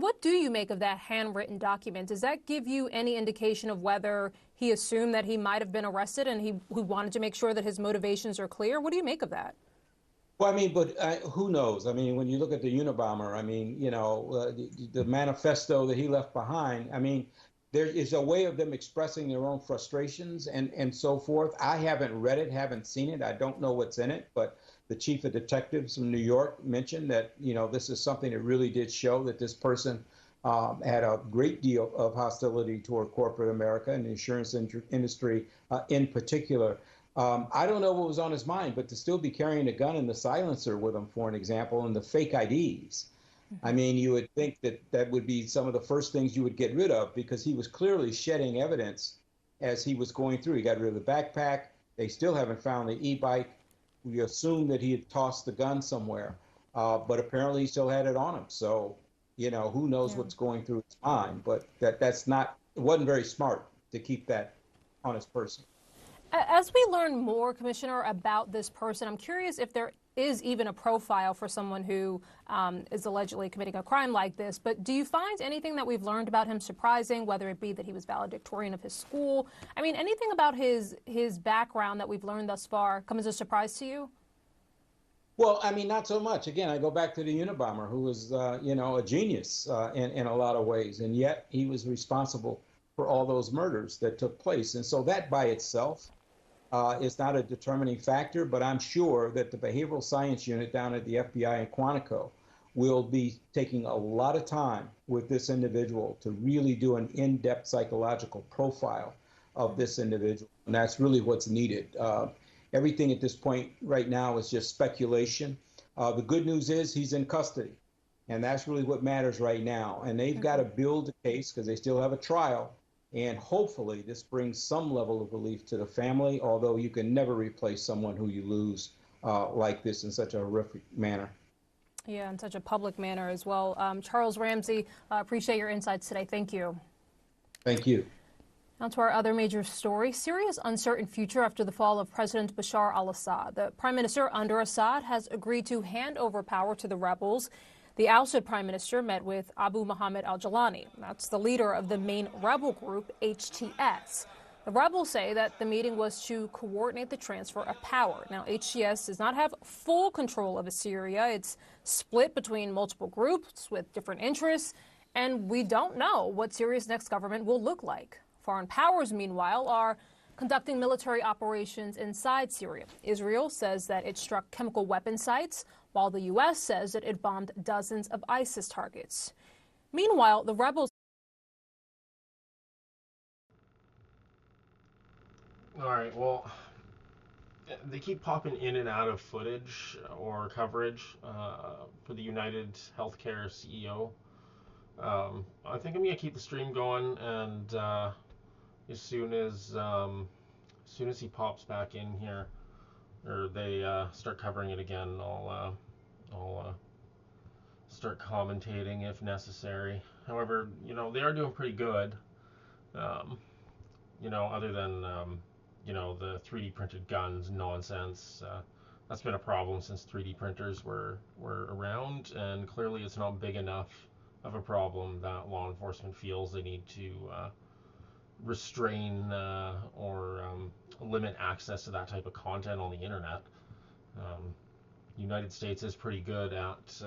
what do you make of that handwritten document? Does that give you any indication of whether he assumed that he might have been arrested and he wanted to make sure that his motivations are clear? What do you make of that? Well, I mean, but who knows? I mean, when you look at the Unabomber, I mean, the manifesto that he left behind, I mean, there is a way of them expressing their own frustrations and so forth. I haven't read it, haven't seen it. I don't know what's in it, but the chief of detectives from New York mentioned that, this is something that really did show that this person had a great deal of hostility toward corporate America and the insurance industry in particular. I don't know what was on his mind, but to still be carrying a gun and the silencer with him, for an example, and the fake IDs. I mean, you would think that that would be some of the first things you would get rid of, because he was clearly shedding evidence as he was going through. He got rid of the backpack. They still haven't found the e-bike. We assume that he had tossed the gun somewhere, but apparently he still had it on him. So, who knows what's going through his mind, but it wasn't very smart to keep that on his person. As we learn more, Commissioner, about this person, I'm curious if there is even a profile for someone who is allegedly committing a crime like this. But do you find anything that we've learned about him surprising, whether it be that he was valedictorian of his school? I mean, anything about his background that we've learned thus far come as a surprise to you? Well, I mean, not so much. Again, I go back to the Unabomber, who was, a genius in a lot of ways, and yet he was responsible for all those murders that took place. And so that by itself is not a determining factor, but I'm sure that the behavioral science unit down at the FBI in Quantico will be taking a lot of time with this individual to really do an in-depth psychological profile of this individual. And that's really what's needed. Everything at this point right now is just speculation. The good news is he's in custody, and that's really what matters right now. And they've got to build a case because they still have a trial. And hopefully this brings some level of relief to the family, although you can never replace someone who you lose like this in such a horrific manner. Yeah, in such a public manner as well. Charles Ramsey, appreciate your insights today. Thank you. Thank you. Now to our other major story, Syria's uncertain future after the fall of President Bashar al-Assad. The prime minister under Assad has agreed to hand over power to the rebels. The ousted prime minister met with Abu Mohammed al-Jalani. That's the leader of the main rebel group, HTS. The rebels say that the meeting was to coordinate the transfer of power. Now, HTS does not have full control of Syria. It's split between multiple groups with different interests, and we don't know what Syria's next government will look like. Foreign powers, meanwhile, are conducting military operations inside Syria. Israel says that it struck chemical weapon sites, while the U.S. says that it bombed dozens of ISIS targets. Meanwhile, the rebels... All right, well, they keep popping in and out of footage or coverage for the UnitedHealthcare CEO. I think I'm going to keep the stream going, and as soon as he pops back in here, or they start covering it again, I'll start commentating if necessary. However, they are doing pretty good. Other than the 3D printed guns nonsense. That's been a problem since 3D printers were around, and clearly it's not big enough of a problem that law enforcement feels they need to restrain or limit access to that type of content on the internet. United States is pretty good at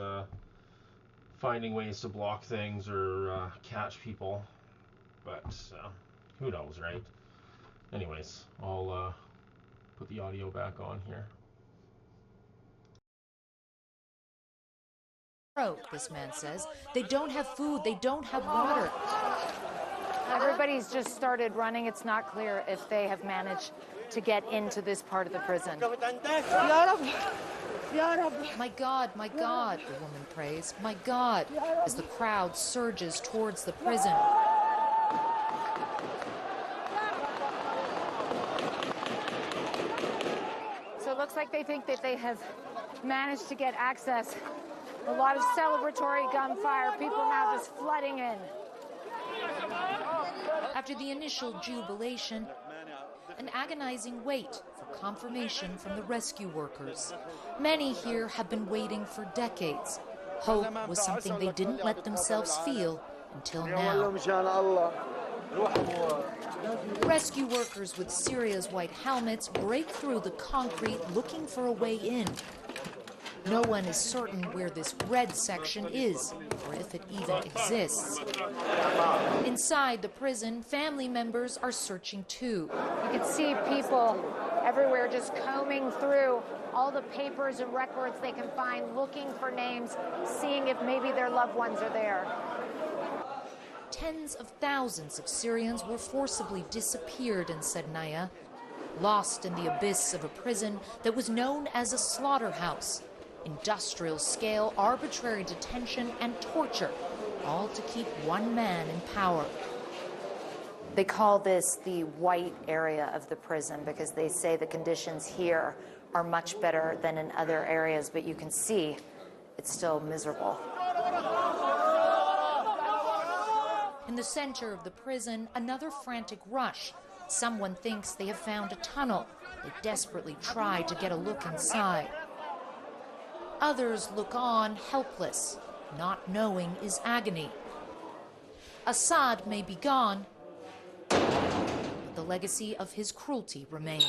finding ways to block things or catch people, but who knows, right? Anyways, I'll put the audio back on here. This man says they don't have food, they don't have water. Everybody's just started running. It's not clear if they have managed to get into this part of the prison. My God, the woman prays. My God, as the crowd surges towards the prison. So it looks like they think that they have managed to get access. A lot of celebratory gunfire, people now just flooding in. After the initial jubilation, an agonizing wait for confirmation from the rescue workers. Many here have been waiting for decades. Hope was something they didn't let themselves feel until now. Rescue workers with Syria's white helmets break through the concrete looking for a way in. No one is certain where this red section is, or if it even exists. Inside the prison, family members are searching too. You can see people everywhere just combing through all the papers and records they can find, looking for names, seeing if maybe their loved ones are there. Tens of thousands of Syrians were forcibly disappeared in Sednaya, lost in the abyss of a prison that was known as a slaughterhouse. Industrial-scale arbitrary detention and torture, all to keep one man in power. They call this the white area of the prison because they say the conditions here are much better than in other areas, but you can see it's still miserable. In the center of the prison, another frantic rush. Someone thinks they have found a tunnel. They desperately try to get a look inside. Others look on, helpless. Not knowing is agony. Assad may be gone, but the legacy of his cruelty remains.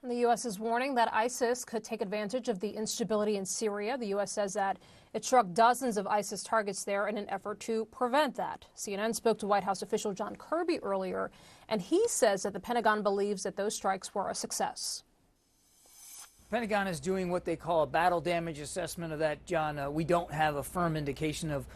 And the U.S. is warning that ISIS could take advantage of the instability in Syria. The U.S. says that it struck dozens of ISIS targets there in an effort to prevent that. CNN spoke to White House official John Kirby earlier, and he says that the Pentagon believes that those strikes were a success. Pentagon is doing what they call a battle damage assessment of that, John. We don't have a firm indication of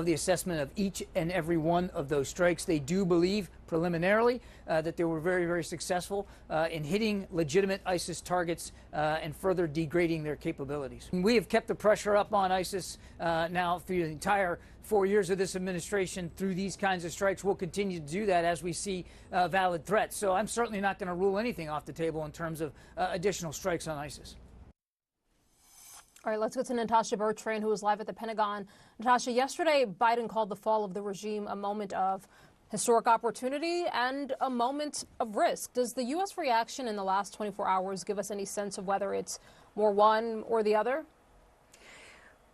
the assessment of each and every one of those strikes. They do believe preliminarily that they were very, very successful in hitting legitimate ISIS targets and further degrading their capabilities. We have kept the pressure up on ISIS now through the entire 4 years of this administration through these kinds of strikes. We'll continue to do that as we see valid threats. So I'm certainly not going to rule anything off the table in terms of additional strikes on ISIS. All right, let's go to Natasha Bertrand, who is live at the Pentagon. Natasha, yesterday, Biden called the fall of the regime a moment of historic opportunity and a moment of risk. Does the U.S. reaction in the last 24 hours give us any sense of whether it's more one or the other?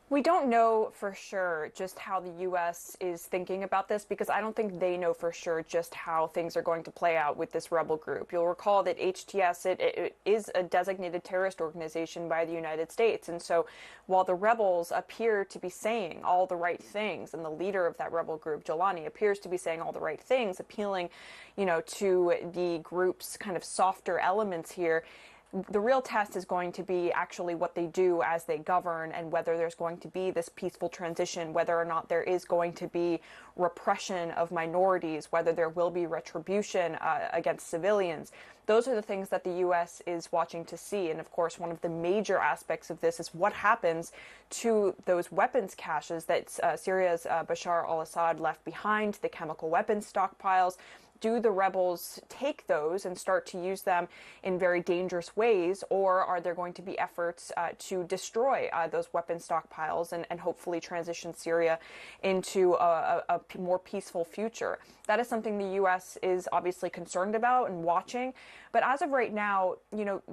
We don't know for sure just how the U.S. is thinking about this because I don't think they know for sure just how things are going to play out with this rebel group. You'll recall that HTS, it is a designated terrorist organization by the United States. And so while the rebels appear to be saying all the right things, and the leader of that rebel group, Jolani, appears to be saying all the right things, appealing, to the group's kind of softer elements here, the real test is going to be actually what they do as they govern and whether there's going to be this peaceful transition, whether or not there is going to be repression of minorities, whether there will be retribution against civilians. Those are the things that the U.S. is watching to see. And of course, one of the major aspects of this is what happens to those weapons caches that Syria's Bashar al-Assad left behind, the chemical weapons stockpiles. Do the rebels take those and start to use them in very dangerous ways, or are there going to be efforts to destroy those weapon stockpiles and hopefully transition Syria into a more peaceful future? That is something the U.S. is obviously concerned about and watching. But as of right now,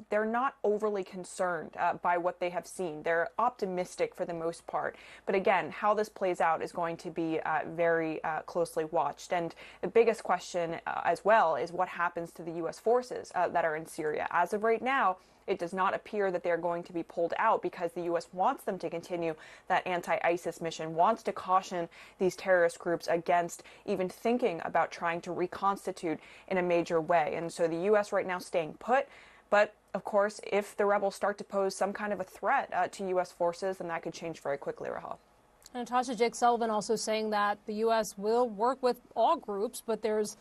they're not overly concerned by what they have seen. They're optimistic for the most part. But again, how this plays out is going to be very closely watched. And the biggest question as well is what happens to the U.S. forces that are in Syria. As of right now, it does not appear that they're going to be pulled out because the U.S. wants them to continue that anti-ISIS mission, wants to caution these terrorist groups against even thinking about trying to reconstitute in a major way. And so the U.S. right now staying put. But of course, if the rebels start to pose some kind of a threat to U.S. forces, then that could change very quickly, Rahel. Natasha, Jake Sullivan also saying that the U.S. will work with all groups, but there's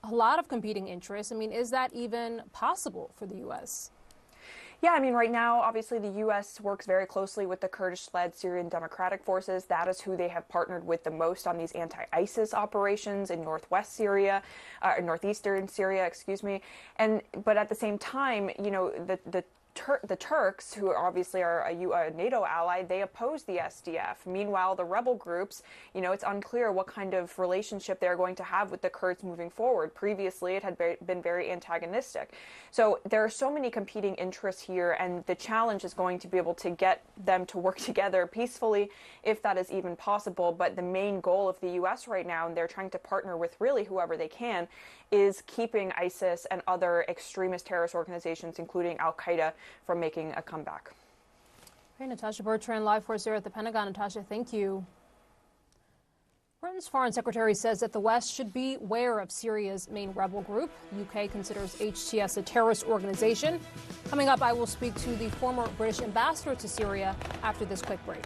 a lot of competing interests. I mean, is that even possible for the U.S.? Yeah, I mean, right now, obviously, the U.S. works very closely with the Kurdish-led Syrian Democratic Forces. That is who they have partnered with the most on these anti-ISIS operations in northwest Syria, northeastern Syria, excuse me. But at the same time, the the Turks, who obviously are a NATO ally, they oppose the SDF. Meanwhile, the rebel groups, it's unclear what kind of relationship they're going to have with the Kurds moving forward. Previously, it had been very antagonistic. So there are so many competing interests here, and the challenge is going to be able to get them to work together peacefully, if that is even possible. But the main goal of the U.S. right now, and they're trying to partner with really whoever they can, is keeping ISIS and other extremist terrorist organizations, including Al-Qaeda, from making a comeback. Hey, Natasha Bertrand, live for us here at the Pentagon. Natasha, thank you. Britain's Foreign Secretary says that the West should be aware of Syria's main rebel group. The UK considers HTS a terrorist organization. Coming up, I will speak to the former British ambassador to Syria after this quick break.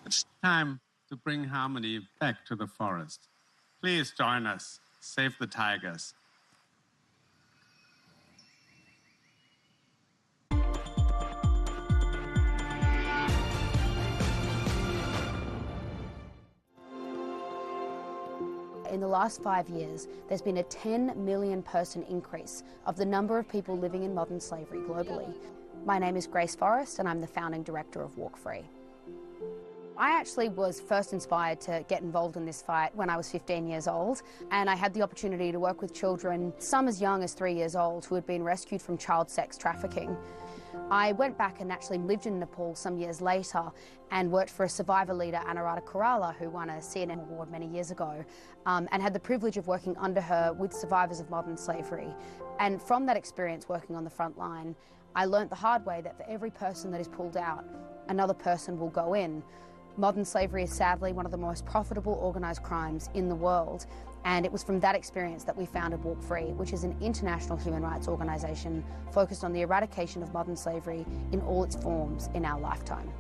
It's time to bring harmony back to the forest. Please join us. Save the tigers. In the last 5 years, there's been a 10 million person increase of the number of people living in modern slavery globally. My name is Grace Forrest, and I'm the founding director of Walk Free. I actually was first inspired to get involved in this fight when I was 15 years old, and I had the opportunity to work with children, some as young as 3 years old, who had been rescued from child sex trafficking. I went back and actually lived in Nepal some years later and worked for a survivor leader, Anuradha Kerala, who won a CNN award many years ago, and had the privilege of working under her with survivors of modern slavery. And from that experience working on the front line, I learnt the hard way that for every person that is pulled out, another person will go in. Modern slavery is sadly one of the most profitable organised crimes in the world, and it was from that experience that we founded Walk Free, which is an international human rights organisation focused on the eradication of modern slavery in all its forms in our lifetime.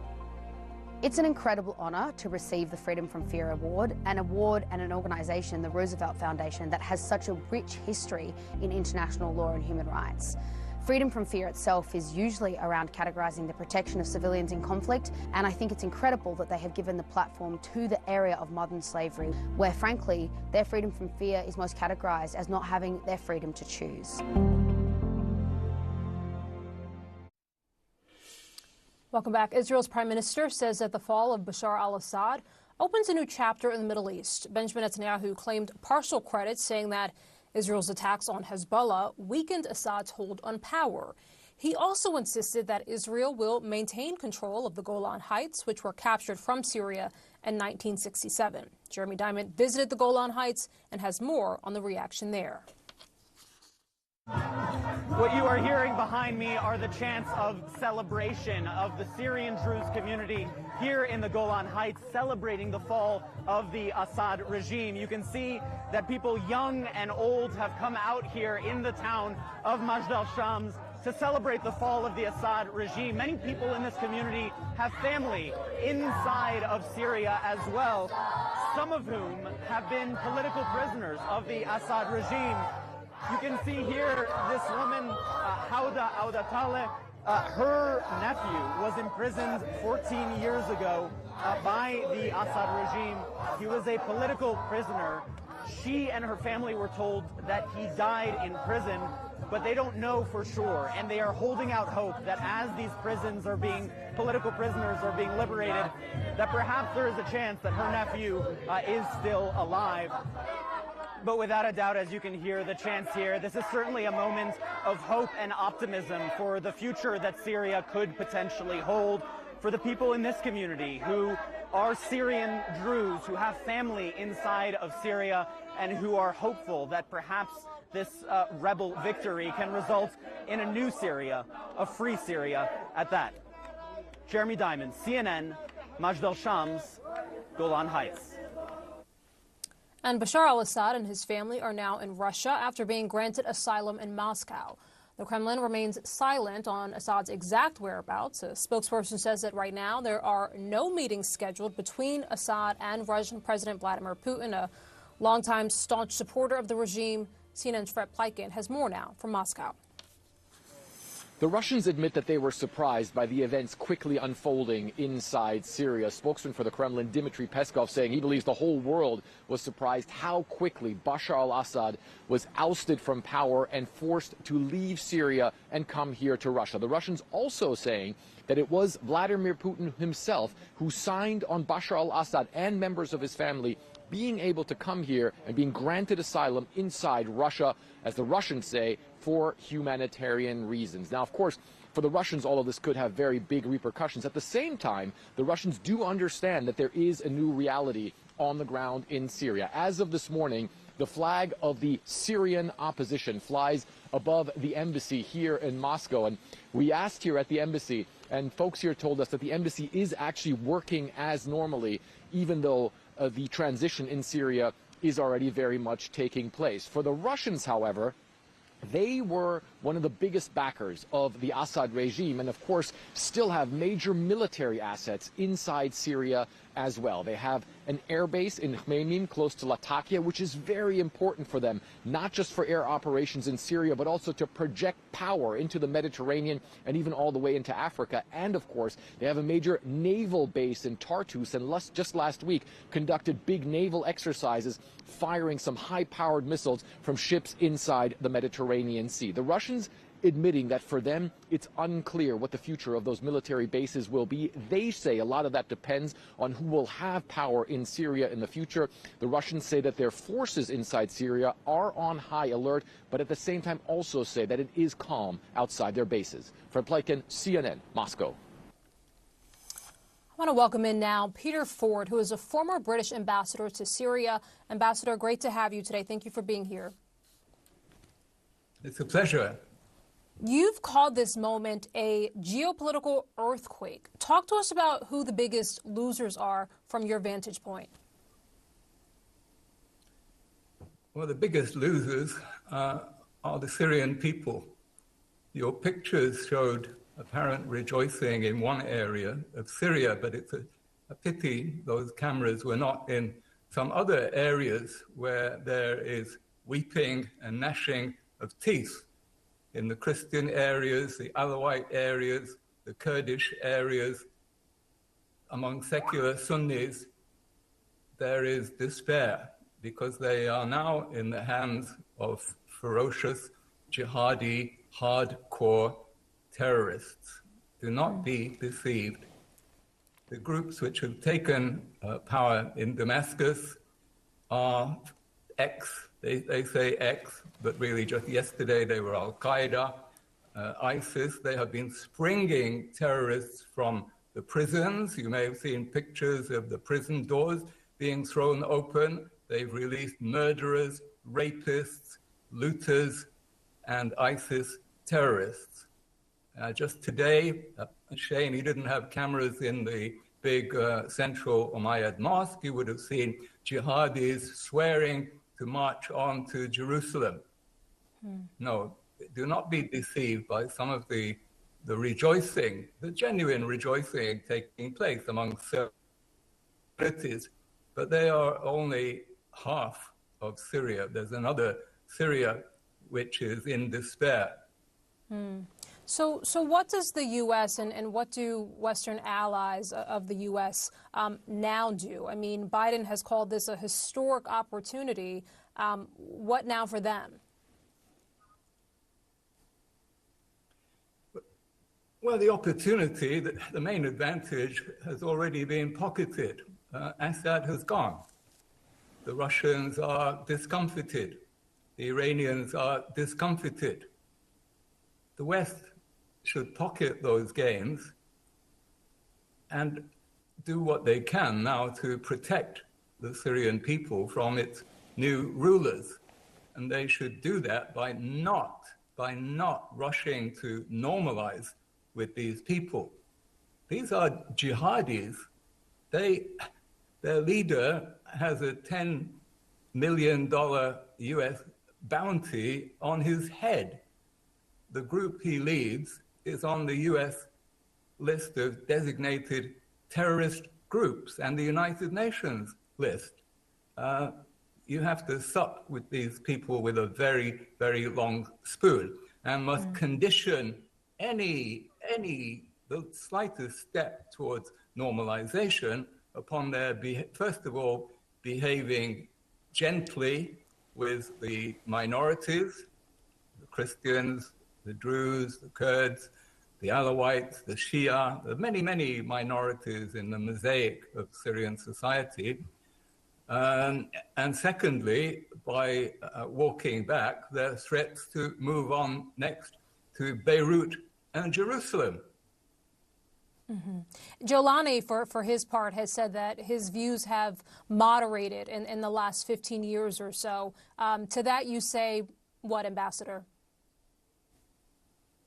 It's an incredible honour to receive the Freedom from Fear Award, an award and an organisation, the Roosevelt Foundation, that has such a rich history in international law and human rights. Freedom from fear itself is usually around categorising the protection of civilians in conflict, and I think it's incredible that they have given the platform to the area of modern slavery, where frankly, their freedom from fear is most categorised as not having their freedom to choose. Welcome back. Israel's prime minister says that the fall of Bashar al-Assad opens a new chapter in the Middle East. Benjamin Netanyahu claimed partial credit, saying that Israel's attacks on Hezbollah weakened Assad's hold on power. He also insisted that Israel will maintain control of the Golan Heights, which were captured from Syria in 1967. Jeremy Diamond visited the Golan Heights and has more on the reaction there. What you are hearing behind me are the chants of celebration of the Syrian Druze community here in the Golan Heights, celebrating the fall of the Assad regime. You can see that people young and old have come out here in the town of Majd al-Shams to celebrate the fall of the Assad regime. Many people in this community have family inside of Syria as well, some of whom have been political prisoners of the Assad regime. You can see here this woman, Hauda Audatale. Her nephew was imprisoned 14 years ago by the Assad regime. He was a political prisoner. She and her family were told that he died in prison, but they don't know for sure. And they are holding out hope that as these political prisoners are being liberated, that perhaps there is a chance that her nephew is still alive. But without a doubt, as you can hear the chants here, this is certainly a moment of hope and optimism for the future that Syria could potentially hold, for the people in this community who are Syrian Druze who have family inside of Syria and who are hopeful that perhaps this rebel victory can result in a new Syria, a free Syria at that. Jeremy Diamond, CNN, Majd al-Shams, Golan Heights. And Bashar al-Assad and his family are now in Russia after being granted asylum in Moscow. The Kremlin remains silent on Assad's exact whereabouts. A spokesperson says that right now there are no meetings scheduled between Assad and Russian President Vladimir Putin, a longtime staunch supporter of the regime. CNN's Fred Pleiken has more now from Moscow. The Russians admit that they were surprised by the events quickly unfolding inside Syria. Spokesman for the Kremlin, Dmitry Peskov, saying he believes the whole world was surprised how quickly Bashar al-Assad was ousted from power and forced to leave Syria and come here to Russia. The Russians also saying that it was Vladimir Putin himself who signed on Bashar al-Assad and members of his family being able to come here and being granted asylum inside Russia, as the Russians say, for humanitarian reasons. Now, of course, for the Russians, all of this could have very big repercussions. At the same time, the Russians do understand that there is a new reality on the ground in Syria. As of this morning, the flag of the Syrian opposition flies above the embassy here in Moscow. And we asked here at the embassy, and folks here told us that the embassy is actually working as normally, even though the transition in Syria is already very much taking place. For the Russians, however, they were one of the biggest backers of the Assad regime and, of course, still have major military assets inside Syria as well. They have an air base in Khmeimim, close to Latakia, which is very important for them, not just for air operations in Syria, but also to project power into the Mediterranean and even all the way into Africa. And, of course, they have a major naval base in Tartus, and just last week conducted big naval exercises firing some high-powered missiles from ships inside the Mediterranean Sea. The Russians admitting that for them it's unclear what the future of those military bases will be. They say a lot of that depends on who will have power in Syria in the future. The Russians say that their forces inside Syria are on high alert, but at the same time also say that it is calm outside their bases. Fred Pleiken, CNN, Moscow. I want to welcome in now Peter Ford, who is a former British ambassador to Syria. Ambassador, great to have you today. Thank you for being here. It's a pleasure. You've called this moment a geopolitical earthquake. Talk to us about who the biggest losers are from your vantage point. Well, the biggest losers are the Syrian people. Your pictures showed apparent rejoicing in one area of Syria, but it's a pity those cameras were not in some other areas where there is weeping and gnashing of teeth. In the Christian areas, the Alawite areas, the Kurdish areas, among secular Sunnis, there is despair because they are now in the hands of ferocious, jihadi, hardcore terrorists. Do not be deceived. The groups which have taken power in Damascus are they say X, but really just yesterday they were Al-Qaeda, ISIS. They have been springing terrorists from the prisons. You may have seen pictures of the prison doors being thrown open. They've released murderers, rapists, looters, and ISIS terrorists. Just today, shame he didn't have cameras in the big central Umayyad mosque. You would have seen jihadis swearing to march on to Jerusalem. No, do not be deceived by some of the rejoicing, the genuine rejoicing taking place among celebrities, but they are only half of Syria. There's another Syria which is in despair. So what does the U.S. and what do Western allies of the U.S. Now do? I mean, Biden has called this a historic opportunity. What now for them? Well, the opportunity, the main advantage has already been pocketed. Assad has gone. The Russians are discomfited. The Iranians are discomfited. The West should pocket those gains and do what they can now to protect the Syrian people from its new rulers. And they should do that by not rushing to normalize with these people. These are jihadis. Their leader has a $10 million US bounty on his head. The group he leads is on the US list of designated terrorist groups and the United Nations list. You have to sup with these people with a very, very long spoon and must condition the slightest step towards normalization upon their, first of all, behaving gently with the minorities, the Christians, the Druze, the Kurds, the Alawites, the Shia, the many, many minorities in the mosaic of Syrian society. And secondly, by walking back their threats to move on next to Beirut and Jerusalem. Jolani, for his part, has said that his views have moderated in the last 15 years or so. To that you say what, Ambassador?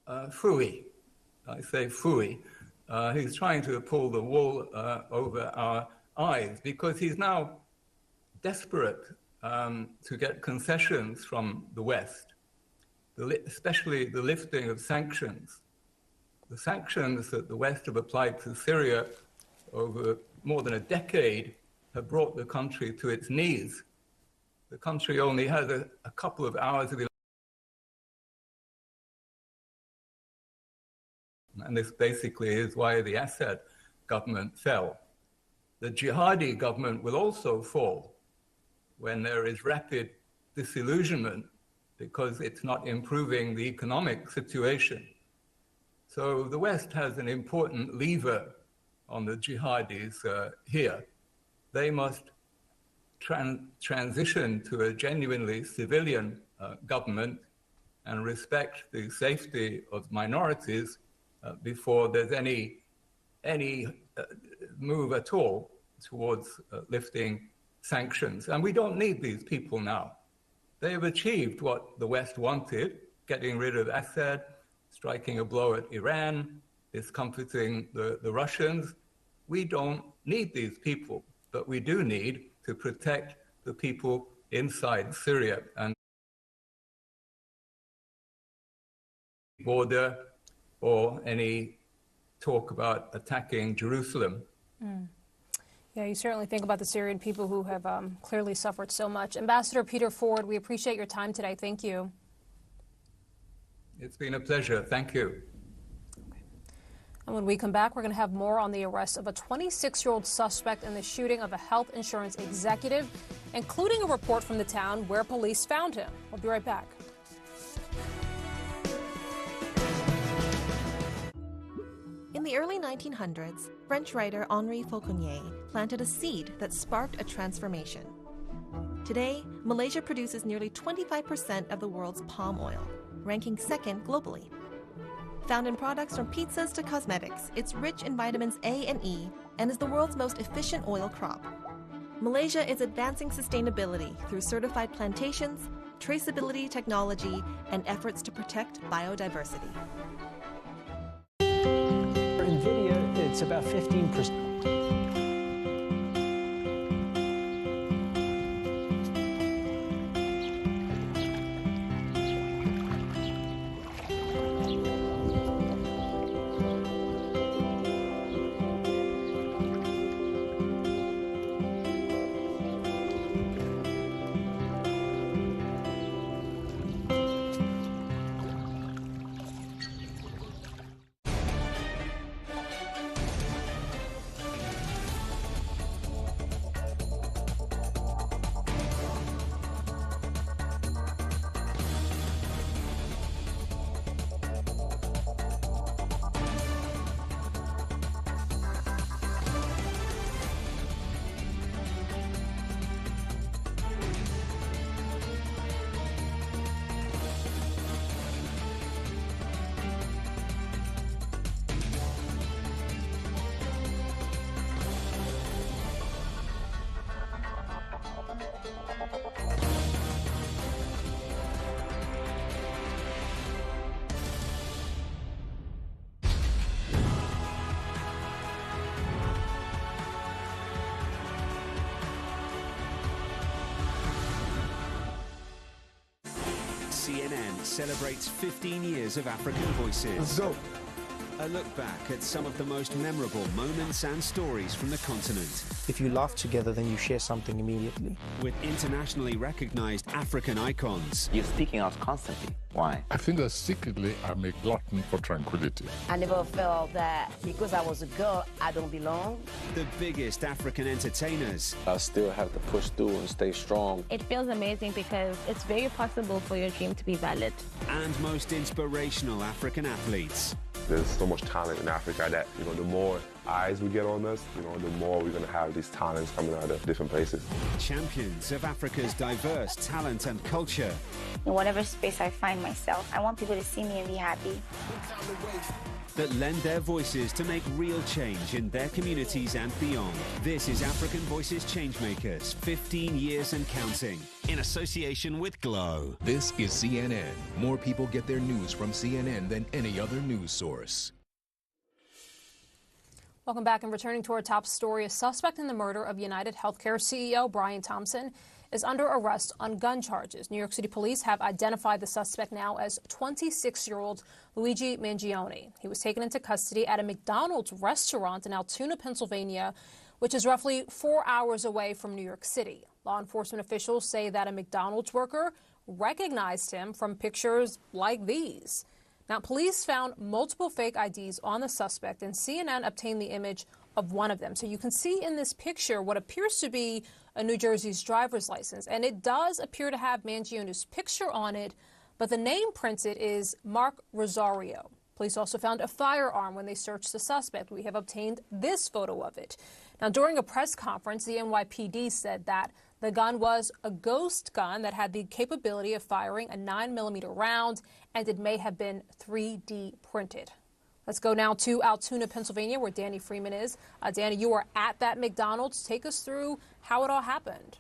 Phooey. I say phooey. He's trying to pull the wool over our eyes because he's now desperate to get concessions from the West, especially the lifting of sanctions. The sanctions that the West have applied to Syria over more than a decade have brought the country to its knees. The country only has a couple of hours of and this basically is why the Assad government fell. The jihadi government will also fall when there is rapid disillusionment because it's not improving the economic situation. So the West has an important lever on the jihadis here. They must transition to a genuinely civilian government and respect the safety of minorities before there's any move at all towards lifting sanctions. And we don't need these people now. They have achieved what the West wanted, getting rid of Assad, striking a blow at Iran, discomfiting the Russians. We don't need these people, but we do need to protect the people inside Syria and border or any talk about attacking Jerusalem. Yeah, you certainly think about the Syrian people who have clearly suffered so much. Ambassador Peter Ford, we appreciate your time today. Thank you. It's been a pleasure. Thank you. And when we come back, we're going to have more on the arrest of a 26-year-old suspect in the shooting of a health insurance executive, including a report from the town where police found him. We'll be right back. In the early 1900s, French writer Henri Fauconnier planted a seed that sparked a transformation. Today, Malaysia produces nearly 25% of the world's palm oil, ranking second globally. Found in products from pizzas to cosmetics, it's rich in vitamins A and E and is the world's most efficient oil crop. Malaysia is advancing sustainability through certified plantations, traceability technology, and efforts to protect biodiversity. In video, it's about 15%. celebrates 15 years of African Voices. Let's go. A look back at some of the most memorable moments and stories from the continent. If you laugh together, then you share something immediately. With internationally recognized African icons. You're speaking out constantly. Why? I think that secretly I'm a glutton for tranquility. I never felt that because I was a girl, I don't belong. The biggest African entertainers. I still have to push through and stay strong. It feels amazing because it's very possible for your dream to be valid. And most inspirational African athletes. There's so much talent in Africa that, the more eyes we get on us, the more we're going to have these talents coming out of different places. Champions of Africa's diverse talent and culture. In whatever space I find myself, I want people to see me and be happy. That lend their voices to make real change in their communities and beyond. This is African Voices Changemakers, 15 years and counting, in association with Glow. This is CNN. More people get their news from CNN than any other news source. Welcome back, and returning to our top story, a suspect in the murder of UnitedHealthcare CEO Brian Thompson is under arrest on gun charges. New York City police have identified the suspect now as 26-year-old Luigi Mangione. He was taken into custody at a McDonald's restaurant in Altoona, Pennsylvania, which is roughly 4 hours away from New York City. Law enforcement officials say that a McDonald's worker recognized him from pictures like these. Now, police found multiple fake IDs on the suspect, and CNN obtained the image of one of them. So you can see in this picture what appears to be a New Jersey's driver's license, and it does appear to have Mangione's picture on it, but the name printed is Mark Rosario. Police also found a firearm when they searched the suspect. We have obtained this photo of it. Now, during a press conference, the NYPD said that the gun was a ghost gun that had the capability of firing a 9mm round, and it may have been 3D printed. Let's go now to Altoona, Pennsylvania, where Danny Freeman is. Danny, you are at that McDonald's. Take us through how it all happened.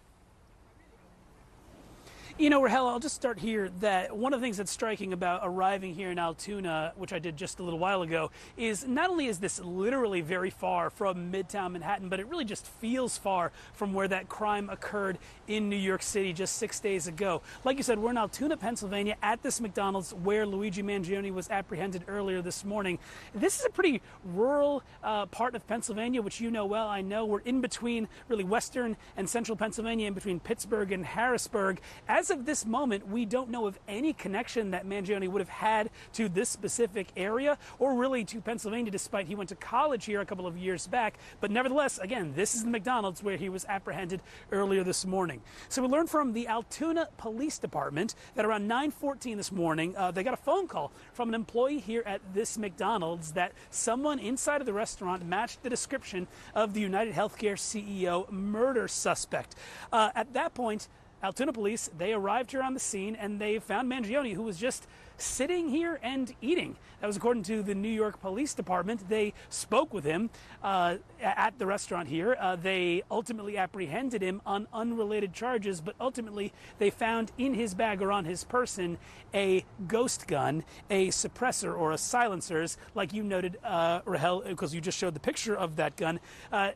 Rahel, I'll just start here that one of the things that's striking about arriving here in Altoona, which I did just a little while ago, is not only is this literally very far from Midtown Manhattan, but it really just feels far from where that crime occurred in New York City just 6 days ago. Like you said, we're in Altoona, Pennsylvania, at this McDonald's where Luigi Mangione was apprehended earlier this morning. This is a pretty rural part of Pennsylvania, which you know well. I know we're in between really western and central Pennsylvania, in between Pittsburgh and Harrisburg. As of this moment, we don't know of any connection that Mangione would have had to this specific area or really to Pennsylvania, despite he went to college here a couple of years back. But nevertheless, again, this is the McDonald's where he was apprehended earlier this morning. So we learned from the Altoona Police Department that around 9:14 this morning, they got a phone call from an employee here at this McDonald's that someone inside of the restaurant matched the description of the UnitedHealthcare CEO murder suspect. At that point, Altoona police, they arrived here on the scene and they found Mangione, who was just sitting here and eating. That was according to the New York Police Department. They spoke with him at the restaurant here. They ultimately apprehended him on unrelated charges, but ultimately they found in his bag or on his person a ghost gun, a suppressor or a silencers, like you noted, Rahel, because you just showed the picture of that gun.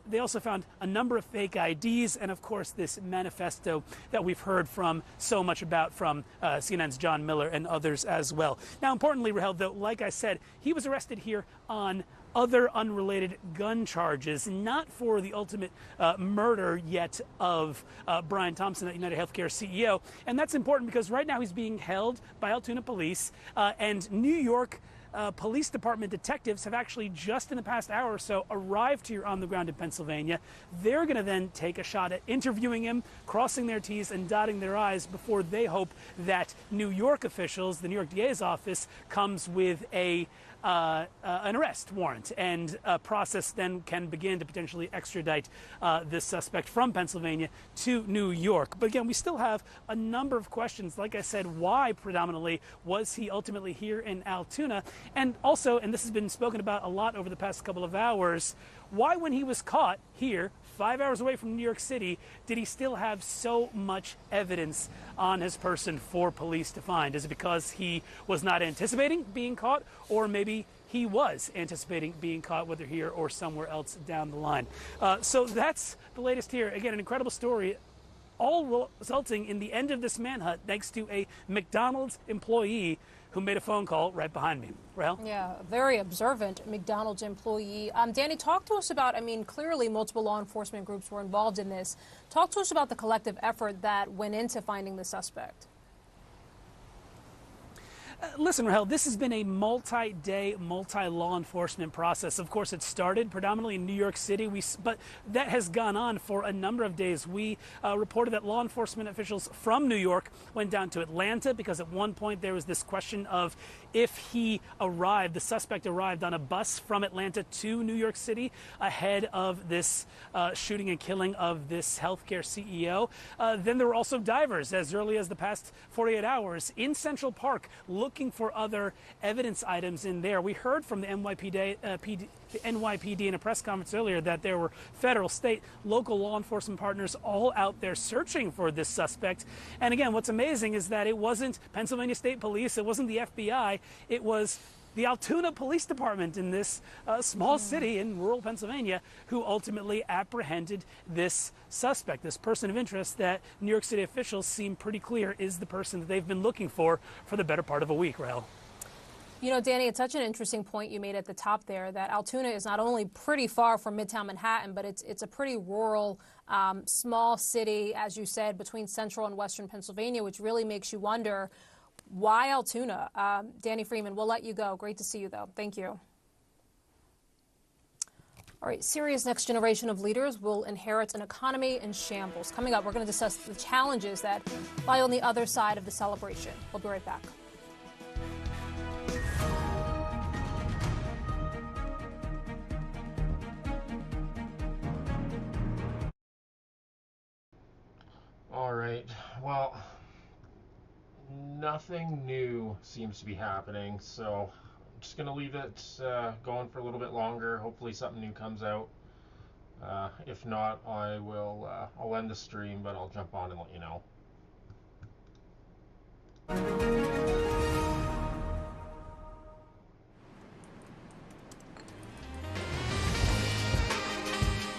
They also found a number of fake IDs and, of course, this manifesto that we've heard from so much about from CNN's John Miller and others as well. Now, importantly, Rahel, though, like I said, he was arrested here on other unrelated gun charges, not for the ultimate murder yet of Brian Thompson, the UnitedHealthcare CEO. And that's important because right now he's being held by Altoona police and New York Police Department detectives have actually just in the past hour or so arrived here on the ground in Pennsylvania. They're going to then take a shot at interviewing him, crossing their T's and dotting their I's before they hope that New York officials, the New York DA's office, comes with an arrest warrant, and a process then can begin to potentially extradite this suspect from Pennsylvania to New York. But again, we still have a number of questions. Like I said, why predominantly was he ultimately here in Altoona? And also, and this has been spoken about a lot over the past couple of hours, why when he was caught here 5 hours away from New York City did he still have so much evidence on his person for police to find? Is it because he was not anticipating being caught, or maybe he was anticipating being caught, whether here or somewhere else down the line? So that's the latest here. Again, an incredible story. all resulting in the end of this manhunt thanks to a McDonald's employee who made a phone call right behind me. Rahel? Yeah, a very observant McDonald's employee. Danny, talk to us about, clearly multiple law enforcement groups were involved in this. Talk to us about the collective effort that went into finding the suspect. Listen, Rahel, this has been a multi-day, multi-law enforcement process. Of course, it started predominantly in New York City, but that has gone on for a number of days. We reported that law enforcement officials from New York went down to Atlanta because at one point there was this question of if the suspect arrived on a bus from Atlanta to New York City ahead of this shooting and killing of this healthcare CEO. Then there were also divers as early as the past 48 hours in Central Park looking for other evidence items in there. We heard from the NYPD in a press conference earlier that there were federal, state, local law enforcement partners all out there searching for this suspect. And again, what's amazing is that it wasn't Pennsylvania State Police, it wasn't the FBI, it was the Altoona Police Department in this small city in rural Pennsylvania who ultimately apprehended this suspect, this person of interest that New York City officials seem pretty clear is the person that they've been looking for the better part of a week, Rahel. You know, Danny, it's such an interesting point you made at the top there that Altoona is not only pretty far from Midtown Manhattan, but it's a pretty rural, small city, as you said, between central and western Pennsylvania, which really makes you wonder, why Altoona? Danny Freeman, we'll let you go. Great to see you, though. Thank you. All right, Syria's next generation of leaders will inherit an economy in shambles. Coming up, we're going to discuss the challenges that lie on the other side of the celebration. We'll be right back. All right, well, nothing new seems to be happening, so I'm just going to leave it going for a little bit longer. Hopefully something new comes out. If not, I'll end the stream, but I'll jump on and let you know.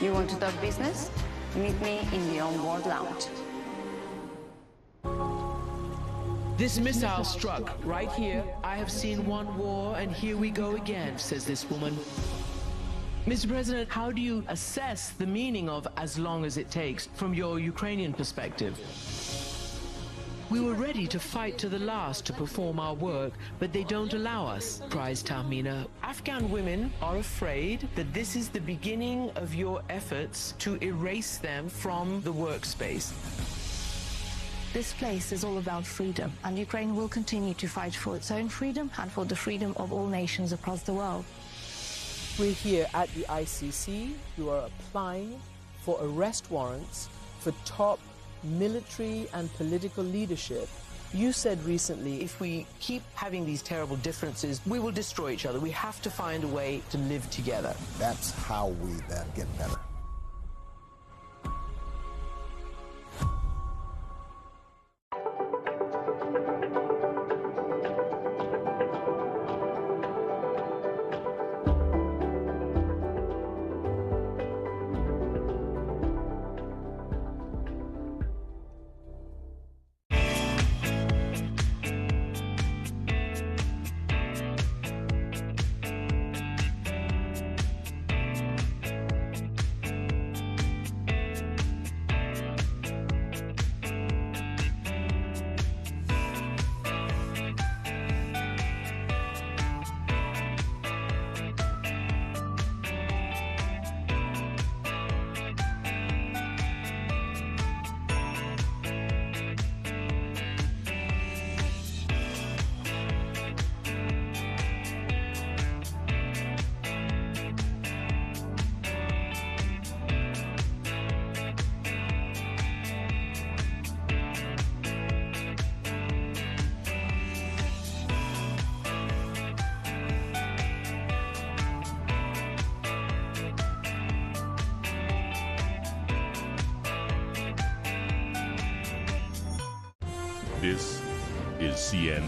You want to talk business? Meet me in the On-Board Lounge. This missile struck right here. I have seen one war, and here we go again, says this woman. Mr. President, how do you assess the meaning of "as long as it takes" from your Ukrainian perspective? We were ready to fight to the last to perform our work, but they don't allow us, cries Tahmina. Afghan women are afraid that this is the beginning of your efforts to erase them from the workspace. This place is all about freedom, and Ukraine will continue to fight for its own freedom and for the freedom of all nations across the world. We're here at the ICC who are applying for arrest warrants for top military and political leadership. You said recently, if we keep having these terrible differences, we will destroy each other. We have to find a way to live together. That's how we then get better. This is CNN.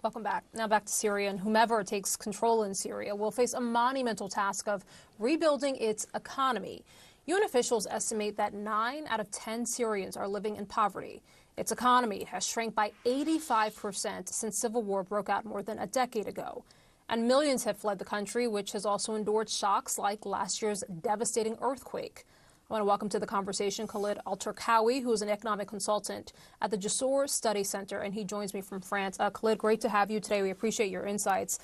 Welcome back. Now back to Syria, and whomever takes control in Syria will face a monumental task of rebuilding its economy. UN officials estimate that 9 out of 10 Syrians are living in poverty. Its economy has shrank by 85% since civil war broke out more than a decade ago. And millions have fled the country, which has also endured shocks like last year's devastating earthquake. I want to welcome to the conversation Khalid Al-Turkawi, who is an economic consultant at the Jassour Study Center, and he joins me from France. Khalid, great to have you today. We appreciate your insights.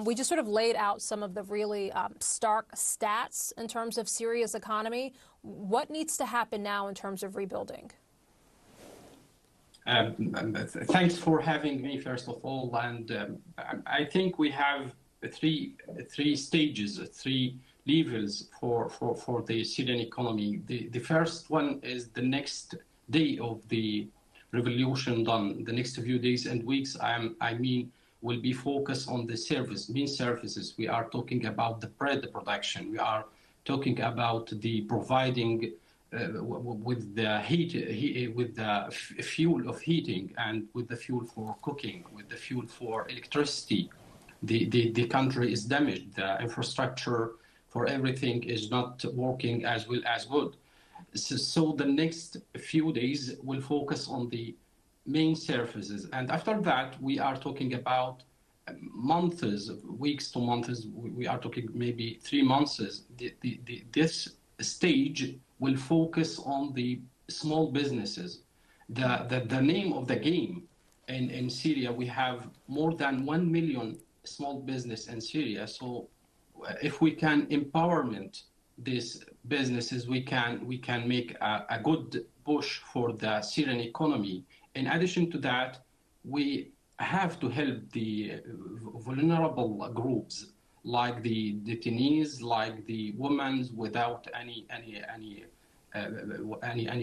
We just sort of laid out some of the really stark stats in terms of Syria's economy. What needs to happen now in terms of rebuilding? Thanks for having me, first of all. And I think we have three stages, three levels for the Syrian economy. The first one is the next day of the revolution done. The next few days and weeks, will be focused on the main services. We are talking about the bread production. We are talking about the providing with the fuel of heating, and with the fuel for cooking, with the fuel for electricity. The country is damaged. The infrastructure for everything is not working as well as good. So the next few days will focus on the main services. And after that, we are talking about months, weeks to months. We are talking maybe 3 months. This stage will focus on the small businesses. The name of the game in Syria, we have more than 1 million small business in Syria. So if we can empowerment these businesses, we can make a good push for the Syrian economy. In addition to that, we have to help the vulnerable groups, like the detainees, like the women without any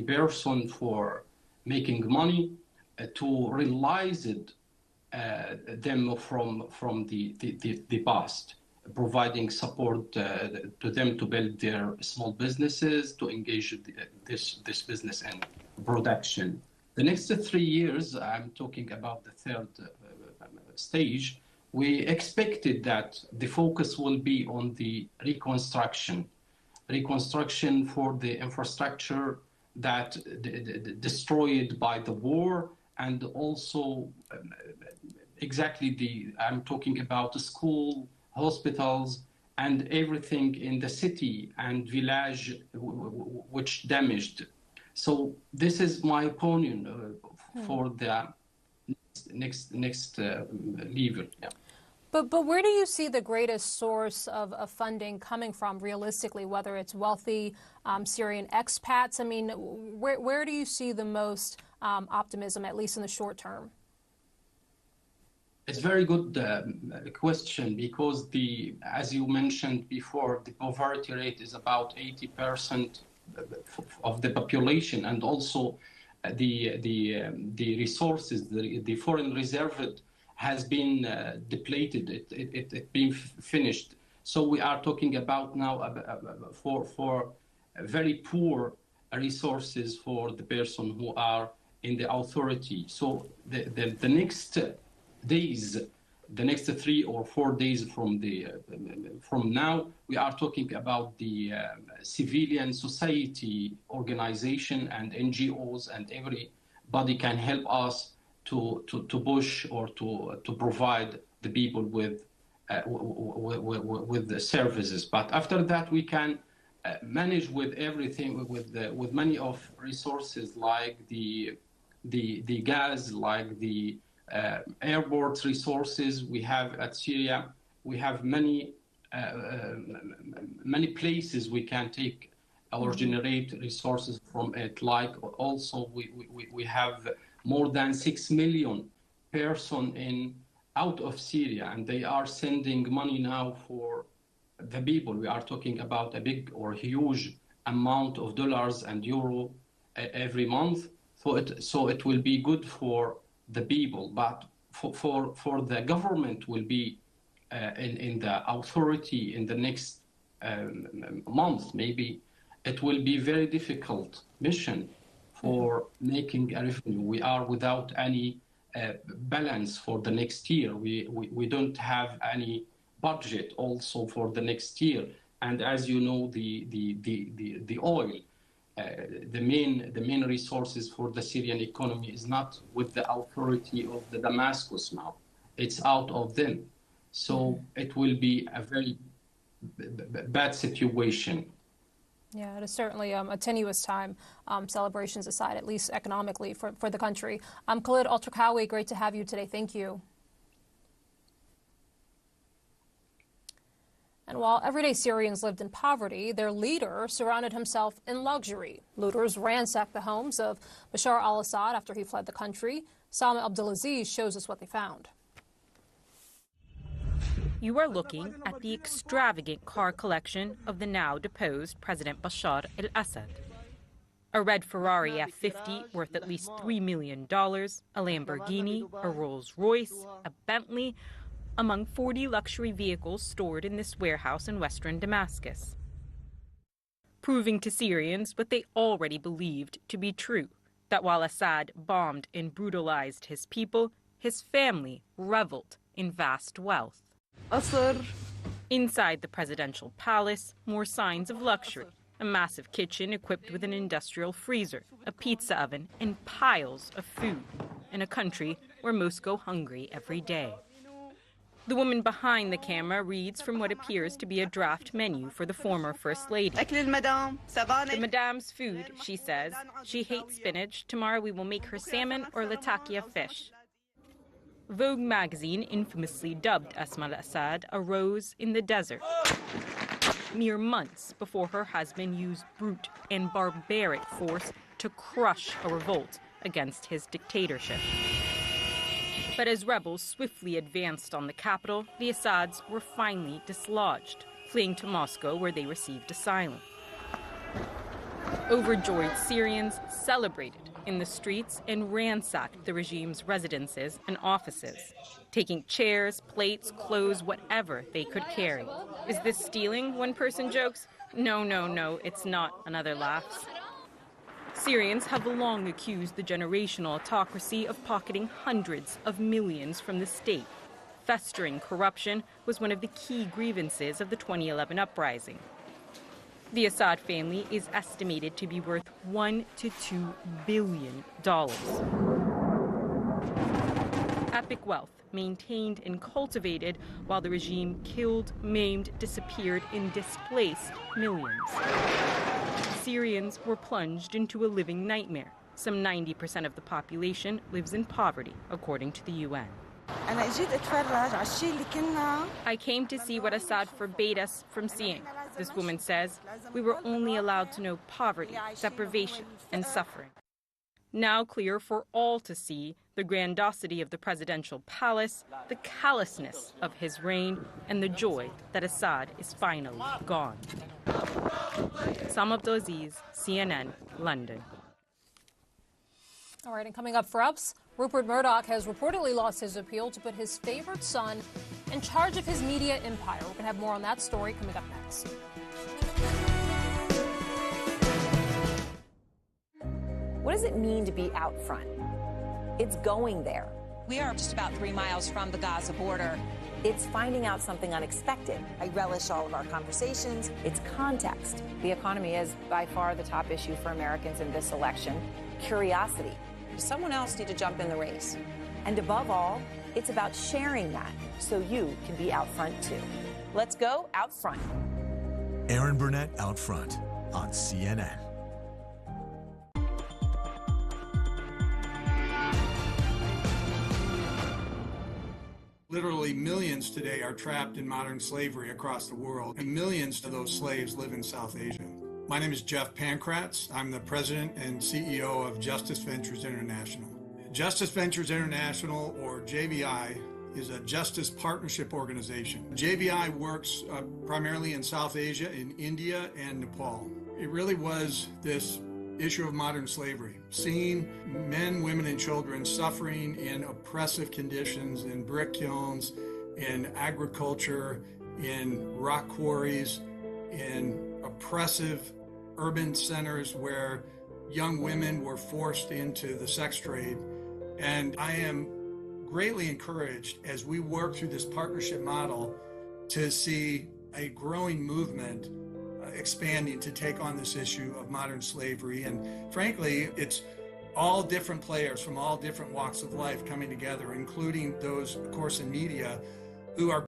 person for making money, to realize them from the past, providing support to them to build their small businesses, to engage this business and production. The next 3 years, I'm talking about the third stage, we expected that the focus will be on the reconstruction for the infrastructure that destroyed by the war, and also I'm talking about the school, hospitals, and everything in the city and village which damaged. So this is my opinion for the next level. Yeah. But where do you see the greatest source of funding coming from realistically, whether it's wealthy Syrian expats? I mean, where do you see the most optimism, at least in the short term? It's a very good question, because as you mentioned before, the poverty rate is about 80% of the population, and also the resources, the foreign reserve has been depleted. It been finished. So we are talking about now for very poor resources for the person who are in the authority. So the next days, the next 3 or 4 days from now, we are talking about the civilian society organization and NGOs, and everybody can help us to push or to provide the people with the services. But after that, we can manage with everything, with many of resources like the gas, like the airport resources we have at Syria. We have many places we can take or generate resources from it. Like also we have more than 6 million person out of Syria, and they are sending money now for the people. We are talking about a big or huge amount of dollars and euro every month. So it will be good for the people, but for the government will be in the authority in the next month, maybe it will be very difficult mission for making a revenue. We are without any balance for the next year. We don't have any budget also for the next year. And as you know, the oil, the main resources for the Syrian economy is not with the authority of the Damascus now. It's out of them. So it will be a very bad situation. Yeah, it is certainly a tenuous time, celebrations aside, at least economically for the country. Khalid Al-Turkawi, great to have you today. Thank you. And while everyday Syrians lived in poverty, their leader surrounded himself in luxury. Looters ransacked the homes of Bashar al-Assad after he fled the country. Salma Abdulaziz shows us what they found. You are looking at the extravagant car collection of the now deposed President Bashar al-Assad. A red Ferrari F50 worth at least $3 million, a Lamborghini, a Rolls-Royce, a Bentley, among 40 luxury vehicles stored in this warehouse in western Damascus. Proving to Syrians what they already believed to be true, that while Assad bombed and brutalized his people, his family reveled in vast wealth. Inside the presidential palace, more signs of luxury. A massive kitchen equipped with an industrial freezer, a pizza oven, and piles of food. In a country where most go hungry every day. The woman behind the camera reads from what appears to be a draft menu for the former First Lady. The Madame's food, she says. She hates spinach. Tomorrow we will make her salmon or latakia fish. Vogue magazine infamously dubbed Asma al-Assad a rose in the desert, mere months before her husband used brute and barbaric force to crush a revolt against his dictatorship. But as rebels swiftly advanced on the capital, the Assads were finally dislodged, fleeing to Moscow where they received asylum. Overjoyed Syrians celebrated in the streets and ransacked the regime's residences and offices, taking chairs, plates, clothes, whatever they could carry. Is this stealing? One person jokes. No, it's not, another laughs. Syrians have long accused the generational autocracy of pocketing hundreds of millions from the state. Festering corruption was one of the key grievances of the 2011 uprising. The Assad family is estimated to be worth $1 to $2 billion. Epic wealth maintained and cultivated while the regime killed, maimed, disappeared, and displaced millions. Syrians were plunged into a living nightmare. Some 90% of the population lives in poverty, according to the UN. I came to see what Assad forbade us from seeing. This woman says, we were only allowed to know poverty, deprivation, and suffering. Now clear for all to see the grandiosity of the presidential palace, the callousness of his reign, and the joy that Assad is finally gone. Salma Abdulaziz, CNN, London. All right, and coming up for us, Rupert Murdoch has reportedly lost his appeal to put his favorite son in charge of his media empire. We're going to have more on that story coming up next. What does it mean to be out front? It's going there. We are just about 3 miles from the Gaza border. It's finding out something unexpected. I relish all of our conversations. It's context. The economy is by far the top issue for Americans in this election. Curiosity. Someone else need to jump in the race. And above all, it's about sharing that so you can be out front too. Let's go out front. Aaron Burnett out front on CNN. Literally millions today are trapped in modern slavery across the world, and millions of those slaves live in South Asia. My name is Jeff Pankratz. I'm the president and CEO of Justice Ventures International. Justice Ventures International, or JVI, is a justice partnership organization. JVI works primarily in South Asia, in India and Nepal. It really was this issue of modern slavery, seeing men, women, and children suffering in oppressive conditions in brick kilns, in agriculture, in rock quarries, in oppressive urban centers where young women were forced into the sex trade. And I am greatly encouraged as we work through this partnership model to see a growing movement expanding to take on this issue of modern slavery. And frankly, it's all different players from all different walks of life coming together, including those, of course, in media who are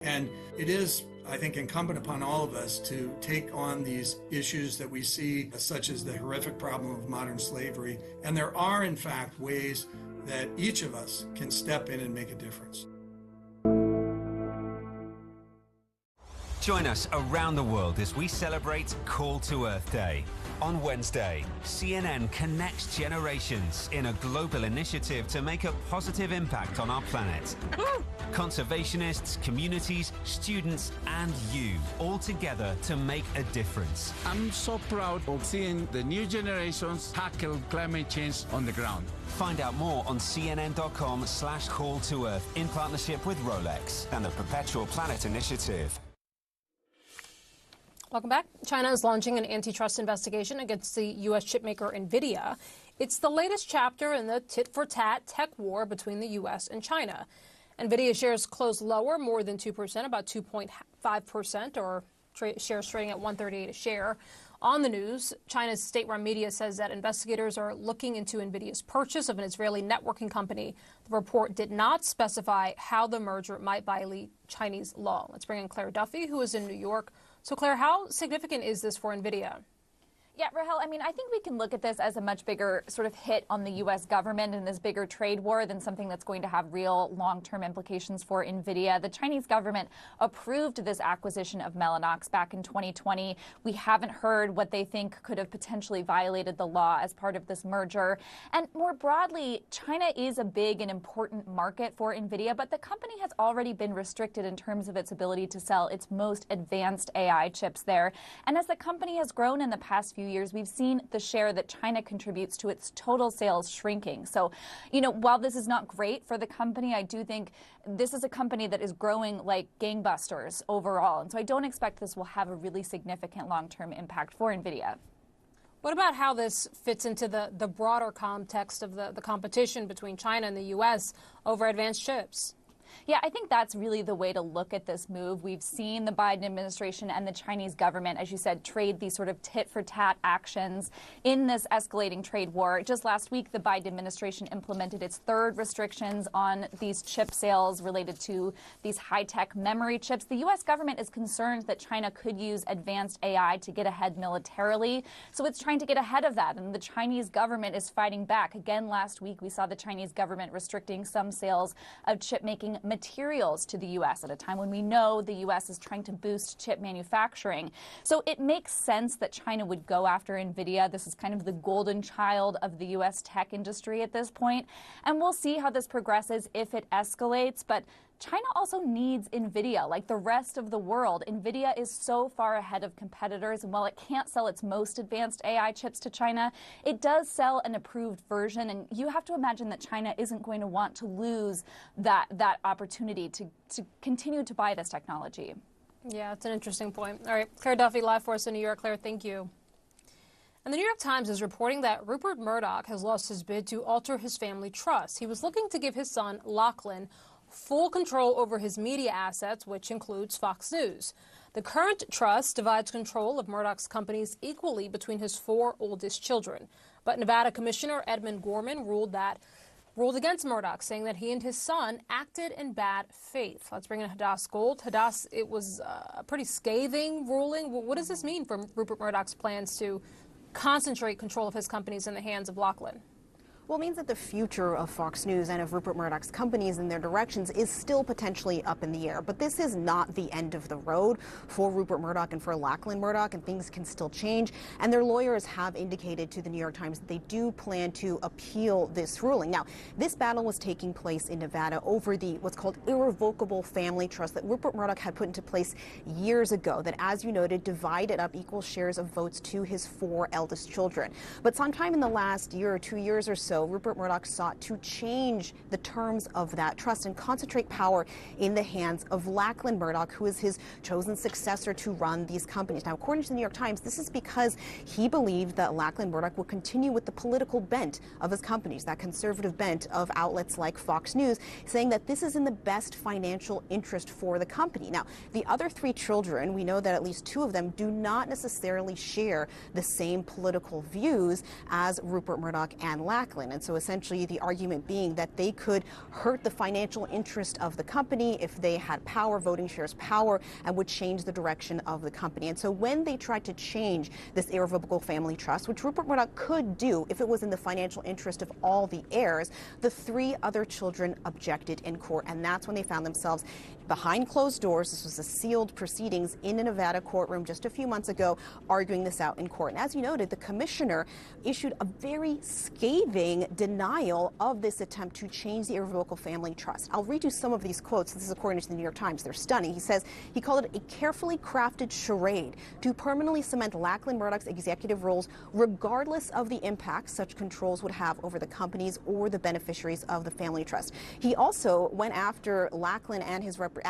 and it is, I think, incumbent upon all of us to take on these issues that we see, such as the horrific problem of modern slavery. And there are, in fact, ways that each of us can step in and make a difference. Join us around the world as we celebrate Call to Earth Day. On Wednesday, CNN connects generations in a global initiative to make a positive impact on our planet. Conservationists, communities, students, and you, all together to make a difference. I'm so proud of seeing the new generations tackle climate change on the ground. Find out more on cnn.com/call to earth in partnership with Rolex and the Perpetual Planet Initiative. Welcome back. China is launching an antitrust investigation against the U.S. chipmaker NVIDIA. It's the latest chapter in the tit-for-tat tech war between the U.S. and China. NVIDIA shares closed lower, more than 2%, about 2.5%, or shares trading at $138 a share. On the news, China's state-run media says that investigators are looking into NVIDIA's purchase of an Israeli networking company. The report did not specify how the merger might violate Chinese law. Let's bring in Claire Duffy, who is in New York. So, Claire, how significant is this for NVIDIA? Yeah, Rahel, I mean, I think we can look at this as a much bigger sort of hit on the U.S. government and this bigger trade war than something that's going to have real long-term implications for NVIDIA. The Chinese government approved this acquisition of Mellanox back in 2020. We haven't heard what they think could have potentially violated the law as part of this merger. And more broadly, China is a big and important market for NVIDIA, but the company has already been restricted in terms of its ability to sell its most advanced AI chips there. And as the company has grown in the past few years, we've seen the share that China contributes to its total sales shrinking. So, you know, while this is not great for the company, I do think this is a company that is growing like gangbusters overall. And so I don't expect this will have a really significant long-term impact for NVIDIA. What about how this fits into the broader context of the competition between China and the U.S. over advanced chips? Yeah, I think that's really the way to look at this move. We've seen the Biden administration and the Chinese government, as you said, trade these sort of tit-for-tat actions in this escalating trade war. Just last week, the Biden administration implemented its third restrictions on these chip sales related to these high-tech memory chips. The U.S. government is concerned that China could use advanced AI to get ahead militarily, so it's trying to get ahead of that, and the Chinese government is fighting back. Again, last week, we saw the Chinese government restricting some sales of chip-making materials to the U.S. at a time when we know the U.S. is trying to boost chip manufacturing. So it makes sense that China would go after NVIDIA. This is kind of the golden child of the U.S. tech industry at this point. And we'll see how this progresses if it escalates. But China also needs NVIDIA, like the rest of the world. NVIDIA is so far ahead of competitors, and while it can't sell its most advanced AI chips to China, it does sell an approved version, and you have to imagine that China isn't going to want to lose that opportunity to continue to buy this technology. Yeah, it's an interesting point. All right, Claire Duffy, live for us in New York. Claire, thank you. And the New York Times is reporting that Rupert Murdoch has lost his bid to alter his family trust. He was looking to give his son, Lachlan, full control over his media assets, which includes Fox News. The current trust divides control of Murdoch's companies equally between his 4 oldest children. But Nevada Commissioner Edmund Gorman ruled against Murdoch, saying that he and his son acted in bad faith. Let's bring in Hadass Gold. Hadass, it was a pretty scathing ruling. What does this mean for Rupert Murdoch's plans to concentrate control of his companies in the hands of Lachlan? Well, it means that the future of Fox News and of Rupert Murdoch's companies and their directions is still potentially up in the air. But this is not the end of the road for Rupert Murdoch and for Lachlan Murdoch, and things can still change. And their lawyers have indicated to the New York Times that they do plan to appeal this ruling. Now, this battle was taking place in Nevada over the what's called irrevocable family trust that Rupert Murdoch had put into place years ago that, as you noted, divided up equal shares of votes to his 4 eldest children. But sometime in the last year or 2 years or so, ago, Rupert Murdoch sought to change the terms of that trust and concentrate power in the hands of Lachlan Murdoch, who is his chosen successor to run these companies. Now, according to the New York Times, this is because he believed that Lachlan Murdoch would continue with the political bent of his companies, that conservative bent of outlets like Fox News, saying that this is in the best financial interest for the company. Now, the other three children, we know that at least two of them do not necessarily share the same political views as Rupert Murdoch and Lachlan. And so essentially the argument being that they could hurt the financial interest of the company if they had power, voting shares power, and would change the direction of the company. And so when they tried to change this irrevocable family trust, which Rupert Murdoch could do if it was in the financial interest of all the heirs, the three other children objected in court. And that's when they found themselves behind closed doors. This was a sealed proceedings in a Nevada courtroom just a few months ago, arguing this out in court. And as you noted, the commissioner issued a very scathing denial of this attempt to change the irrevocable family trust. I'll read you some of these quotes. This is according to the New York Times. They're stunning. He says he called it a carefully crafted charade to permanently cement Lachlan Murdoch's executive roles, regardless of the impact such controls would have over the companies or the beneficiaries of the family trust. He also went after Lachlan and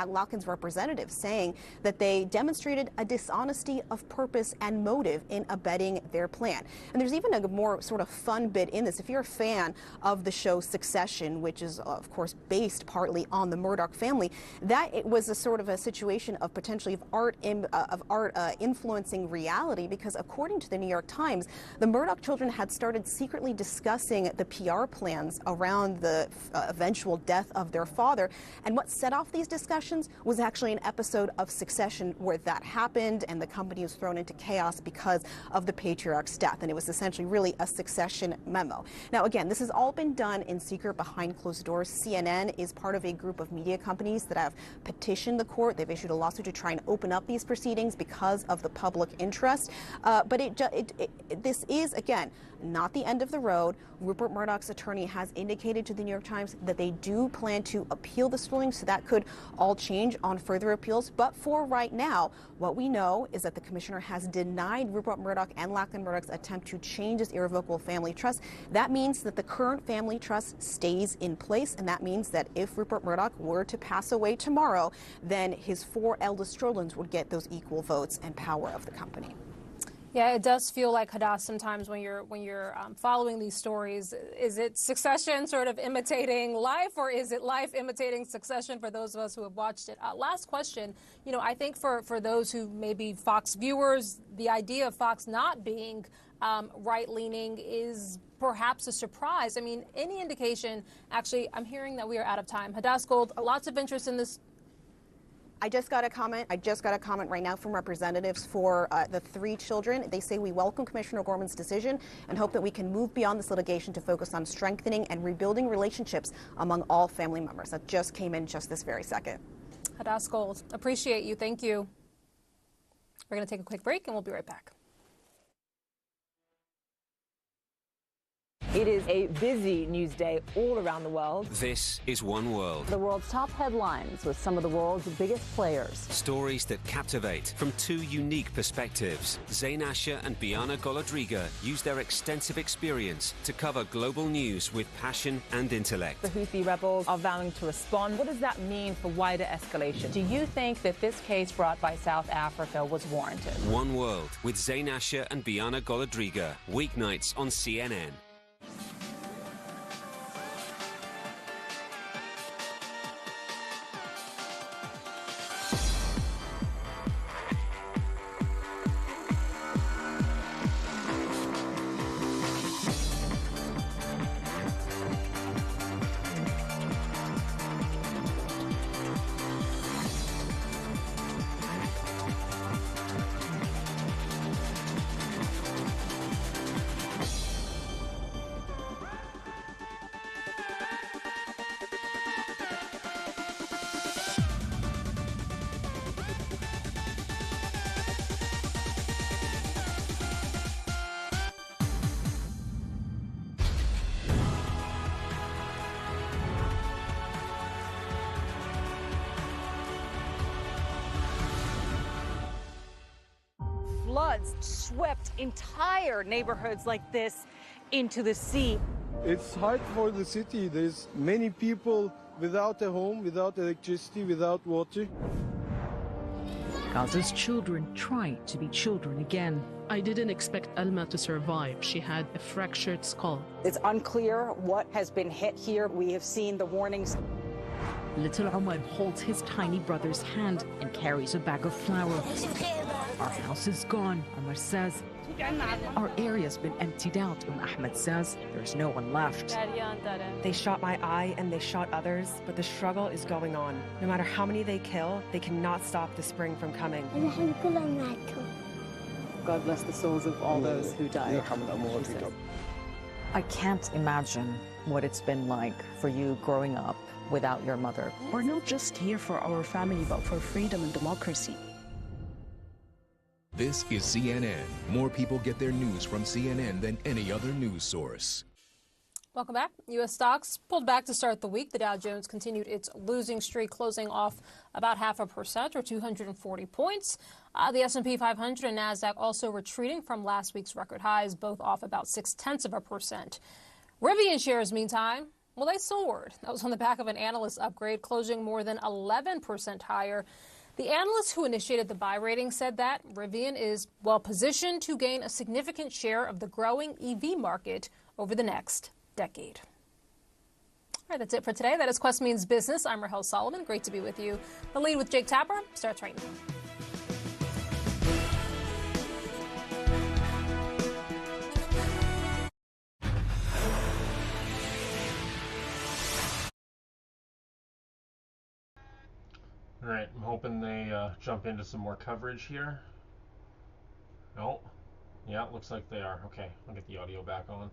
Lachlan's representatives, saying that they demonstrated a dishonesty of purpose and motive in abetting their plan. And there's even a more sort of fun bit in this. If you're a fan of the show Succession, which is of course based partly on the Murdoch family, that it was a sort of a situation of potentially of art influencing reality, because according to the New York Times, the Murdoch children had started secretly discussing the PR plans around the eventual death of their father. And what set off these discussions was actually an episode of Succession where that happened and the company was thrown into chaos because of the patriarch's death. And it was essentially really a Succession memo. Now, again, this has all been done in secret behind closed doors. CNN is part of a group of media companies that have petitioned the court. They've issued a lawsuit to try and open up these proceedings because of the public interest. But this is, again, not the end of the road. Rupert Murdoch's attorney has indicated to the New York Times that they do plan to appeal this ruling, so that could all change on further appeals. But for right now, what we know is that the commissioner has denied Rupert Murdoch and Lachlan Murdoch's attempt to change this irrevocable family trust. That means that the current family trust stays in place, and that means that if Rupert Murdoch were to pass away tomorrow, then his four eldest children would get those equal votes and power of the company. Yeah, it does feel like, Hadass, sometimes when you're following these stories, is it Succession sort of imitating life, or is it life imitating Succession for those of us who have watched it? Last question, I think for those who may be Fox viewers, the idea of Fox not being right-leaning is perhaps a surprise. I mean, any indication, actually, I'm hearing that we are out of time. Hadass Gold, lots of interest in this. I just got a comment right now from representatives for the three children. They say we welcome Commissioner Gorman's decision and hope that we can move beyond this litigation to focus on strengthening and rebuilding relationships among all family members. That just came in just this very second. Hadass Gold, appreciate you. Thank you. We're going to take a quick break and we'll be right back. It is a busy news day all around the world. This is One World. The world's top headlines with some of the world's biggest players. Stories that captivate from two unique perspectives. Zain Asher and Biana Golodriga use their extensive experience to cover global news with passion and intellect. The Houthi rebels are vowing to respond. What does that mean for wider escalation? Do you think that this case brought by South Africa was warranted? One World with Zain Asher and Biana Golodriga. Weeknights on CNN. Floods swept entire neighborhoods like this into the sea. It's hard for the city. There's many people without a home, without electricity, without water. Gaza's children try to be children again. I didn't expect Alma to survive. She had a fractured skull. It's unclear what has been hit here. We have seen the warnings. Little Omar holds his tiny brother's hand and carries a bag of flour. Our house is gone, Omar says. Our area's been emptied out, Ahmed says. There's no one left. They shot my eye and they shot others, but the struggle is going on. No matter how many they kill, they cannot stop the spring from coming. God bless the souls of all those who died. I can't imagine what it's been like for you growing up without your mother. We're not just here for our family, but for freedom and democracy. This is CNN. More people get their news from CNN than any other news source. Welcome back. U.S. stocks pulled back to start the week. The Dow Jones continued its losing streak, closing off about 0.5% or 240 points. The S&P 500 and NASDAQ also retreating from last week's record highs, both off about 0.6%. Rivian shares, meantime, well, they soared. That was on the back of an analyst upgrade, closing more than 11% higher. The analyst who initiated the buy rating said that Rivian is well positioned to gain a significant share of the growing EV market over the next decade. All right, that's it for today. That is Quest Means Business. I'm Rahel Solomon. Great to be with you. The Lead with Jake Tapper starts right now. All right, I'm hoping they jump into some more coverage here. No? Yeah, it looks like they are. Okay, I'll get the audio back on.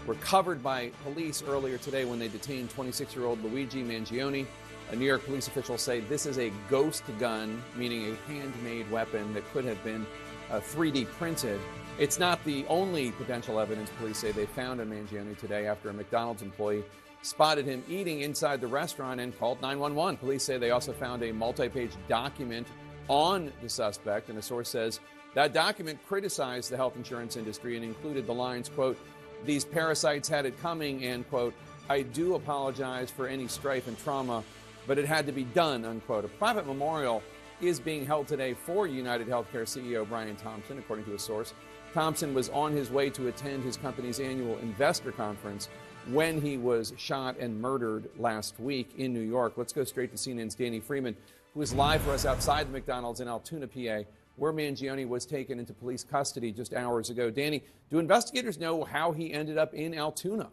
Recovered by police earlier today when they detained 26-year-old Luigi Mangione. A New York police official say this is a ghost gun, meaning a handmade weapon that could have been 3D printed. It's not the only potential evidence police say they found on Mangione today after a McDonald's employee spotted him eating inside the restaurant and called 911. Police say they also found a multi-page document on the suspect, and a source says that document criticized the health insurance industry and included the lines, quote, "These parasites had it coming," and, quote, "I do apologize for any strife and trauma, but it had to be done," unquote. A private memorial is being held today for UnitedHealthcare CEO Brian Thompson, according to a source. Thompson was on his way to attend his company's annual investor conference when he was shot and murdered last week in New York. Let's go straight to CNN's Danny Freeman, who is live for us outside the McDonald's in Altoona, PA, where Mangione was taken into police custody just hours ago. Danny, do investigators know how he ended up in Altoona?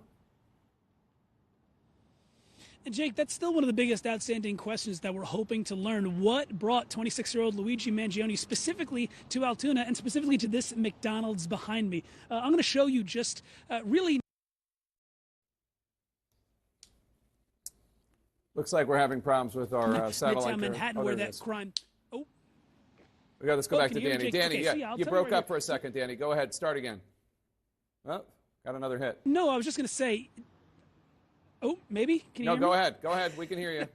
And Jake, that's still one of the biggest outstanding questions that we're hoping to learn. What brought 26-year-old Luigi Mangione specifically to Altoona and specifically to this McDonald's behind me? I'm going to show you just really... Looks like we're having problems with our satellite. Midtown Manhattan, where that crime... Let's go back to Danny. Jake? Danny, okay, yeah, so you broke up for a second, Danny. Go ahead, start again. Oh, got another hit. No, I was just going to say... Oh, maybe? Can you hear me? No, go ahead. Go ahead. We can hear you.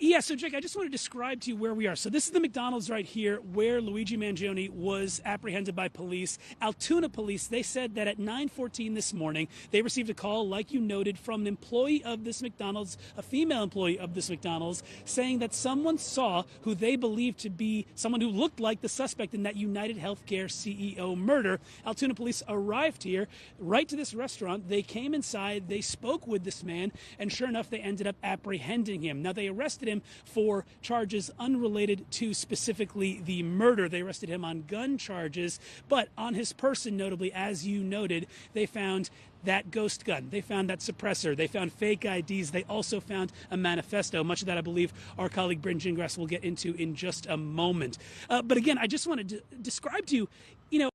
Yeah, so Jake, I just want to describe to you where we are. So this is the McDonald's right here where Luigi Mangione was apprehended by police. Altoona police, they said that at 9:14 this morning, they received a call, like you noted, from an employee of this McDonald's, a female employee of this McDonald's, saying that someone saw who they believed to be someone who looked like the suspect in that UnitedHealthcare CEO murder. Altoona police arrived here, right to this restaurant. They came inside, they spoke with this man, and sure enough, they ended up apprehending him. Now, they arrested him for charges unrelated to specifically the murder. They arrested him on gun charges, but on his person, notably, as you noted, they found that ghost gun. They found that suppressor. They found fake IDs. They also found a manifesto. Much of that, I believe, our colleague Bryn Gingras will get into in just a moment. But again, I just wanted to describe to you,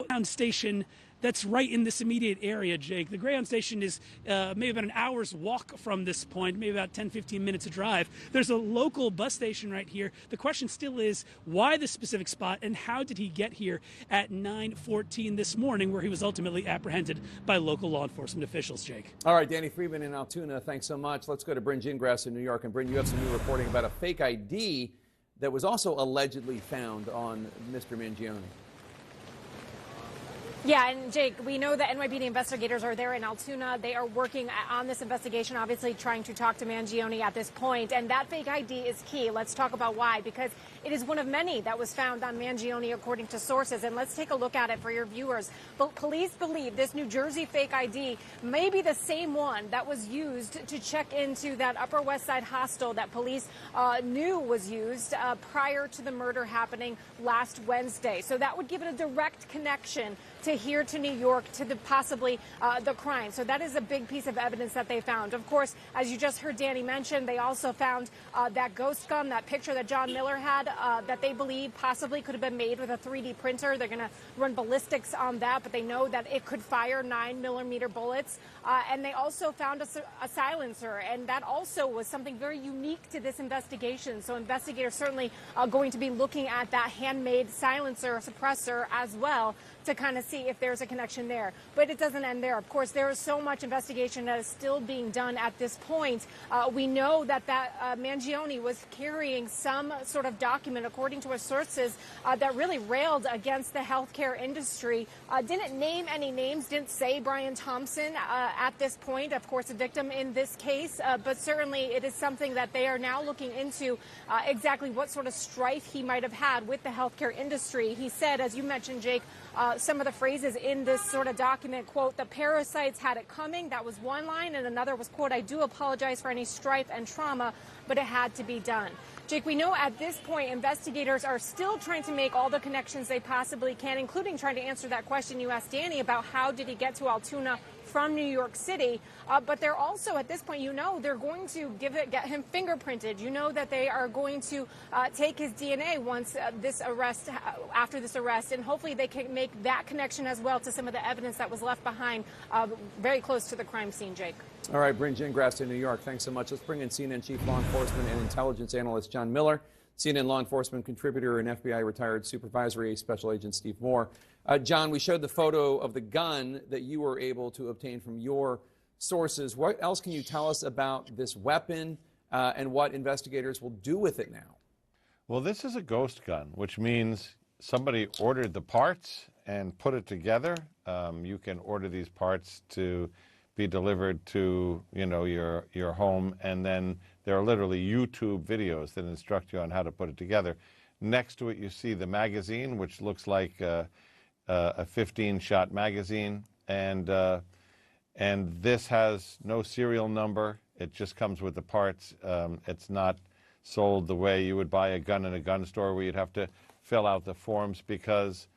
ground station that's right in this immediate area, Jake. The Greyhound station is maybe about an hour's walk from this point, maybe about 10, 15 minutes of drive. There's a local bus station right here. The question still is, why this specific spot, and how did he get here at 9:14 this morning, where he was ultimately apprehended by local law enforcement officials, Jake? All right, Danny Freeman in Altoona, thanks so much. Let's go to Bryn Gingras in New York. And Bryn, you have some new reporting about a fake ID that was also allegedly found on Mr. Mangione. Yeah, and Jake, we know that NYPD investigators are there in Altoona. They are working on this investigation, obviously trying to talk to Mangione at this point. And that fake ID is key. Let's talk about why, because it is one of many that was found on Mangione, according to sources. And let's take a look at it for your viewers. But police believe this New Jersey fake ID may be the same one that was used to check into that Upper West Side hostel that police knew was used prior to the murder happening last Wednesday. So that would give it a direct connection to here to New York, to the possibly the crime. So that is a big piece of evidence that they found. Of course, as you just heard Danny mention, they also found that ghost gun, that picture that John Miller had, that they believe possibly could have been made with a 3D printer. They're going to run ballistics on that, but they know that it could fire 9mm bullets. And they also found a silencer, and that also was something very unique to this investigation. So investigators certainly are going to be looking at that handmade silencer suppressor as well to kind of see if there's a connection there. But it doesn't end there. Of course, there is so much investigation that is still being done at this point. We know that Mangione was carrying some sort of document, according to his sources, that really railed against the healthcare industry. Didn't name any names, didn't say Brian Thompson at this point, of course, a victim in this case. But certainly it is something that they are now looking into exactly what sort of strife he might have had with the healthcare industry. He said, as you mentioned, Jake, some of the phrases in this sort of document, quote, "The parasites had it coming." That was one line, and another was, quote, "I do apologize for any strife and trauma, but it had to be done." Jake, we know at this point investigators are still trying to make all the connections they possibly can, including trying to answer that question you asked Danny about how did he get to Altoona from New York City. But they're also, at this point, they're going to get him fingerprinted. You know that they are going to take his DNA once after this arrest, and hopefully they can make that connection as well to some of the evidence that was left behind very close to the crime scene, Jake. All right, bring Jen Grass to New York. Thanks so much. Let's bring in CNN Chief Law Enforcement and Intelligence Analyst John Miller, CNN Law Enforcement contributor and FBI retired supervisory special agent Steve Moore. John, we showed the photo of the gun that you were able to obtain from your sources. What else can you tell us about this weapon and what investigators will do with it now? Well, this is a ghost gun, which means somebody ordered the parts and put it together. You can order these parts to be delivered to, your home, and then there are literally YouTube videos that instruct you on how to put it together. Next to it, you see the magazine, which looks like a 15-shot magazine, and this has no serial number. It just comes with the parts. It's not sold the way you would buy a gun in a gun store, where you'd have to fill out the forms, because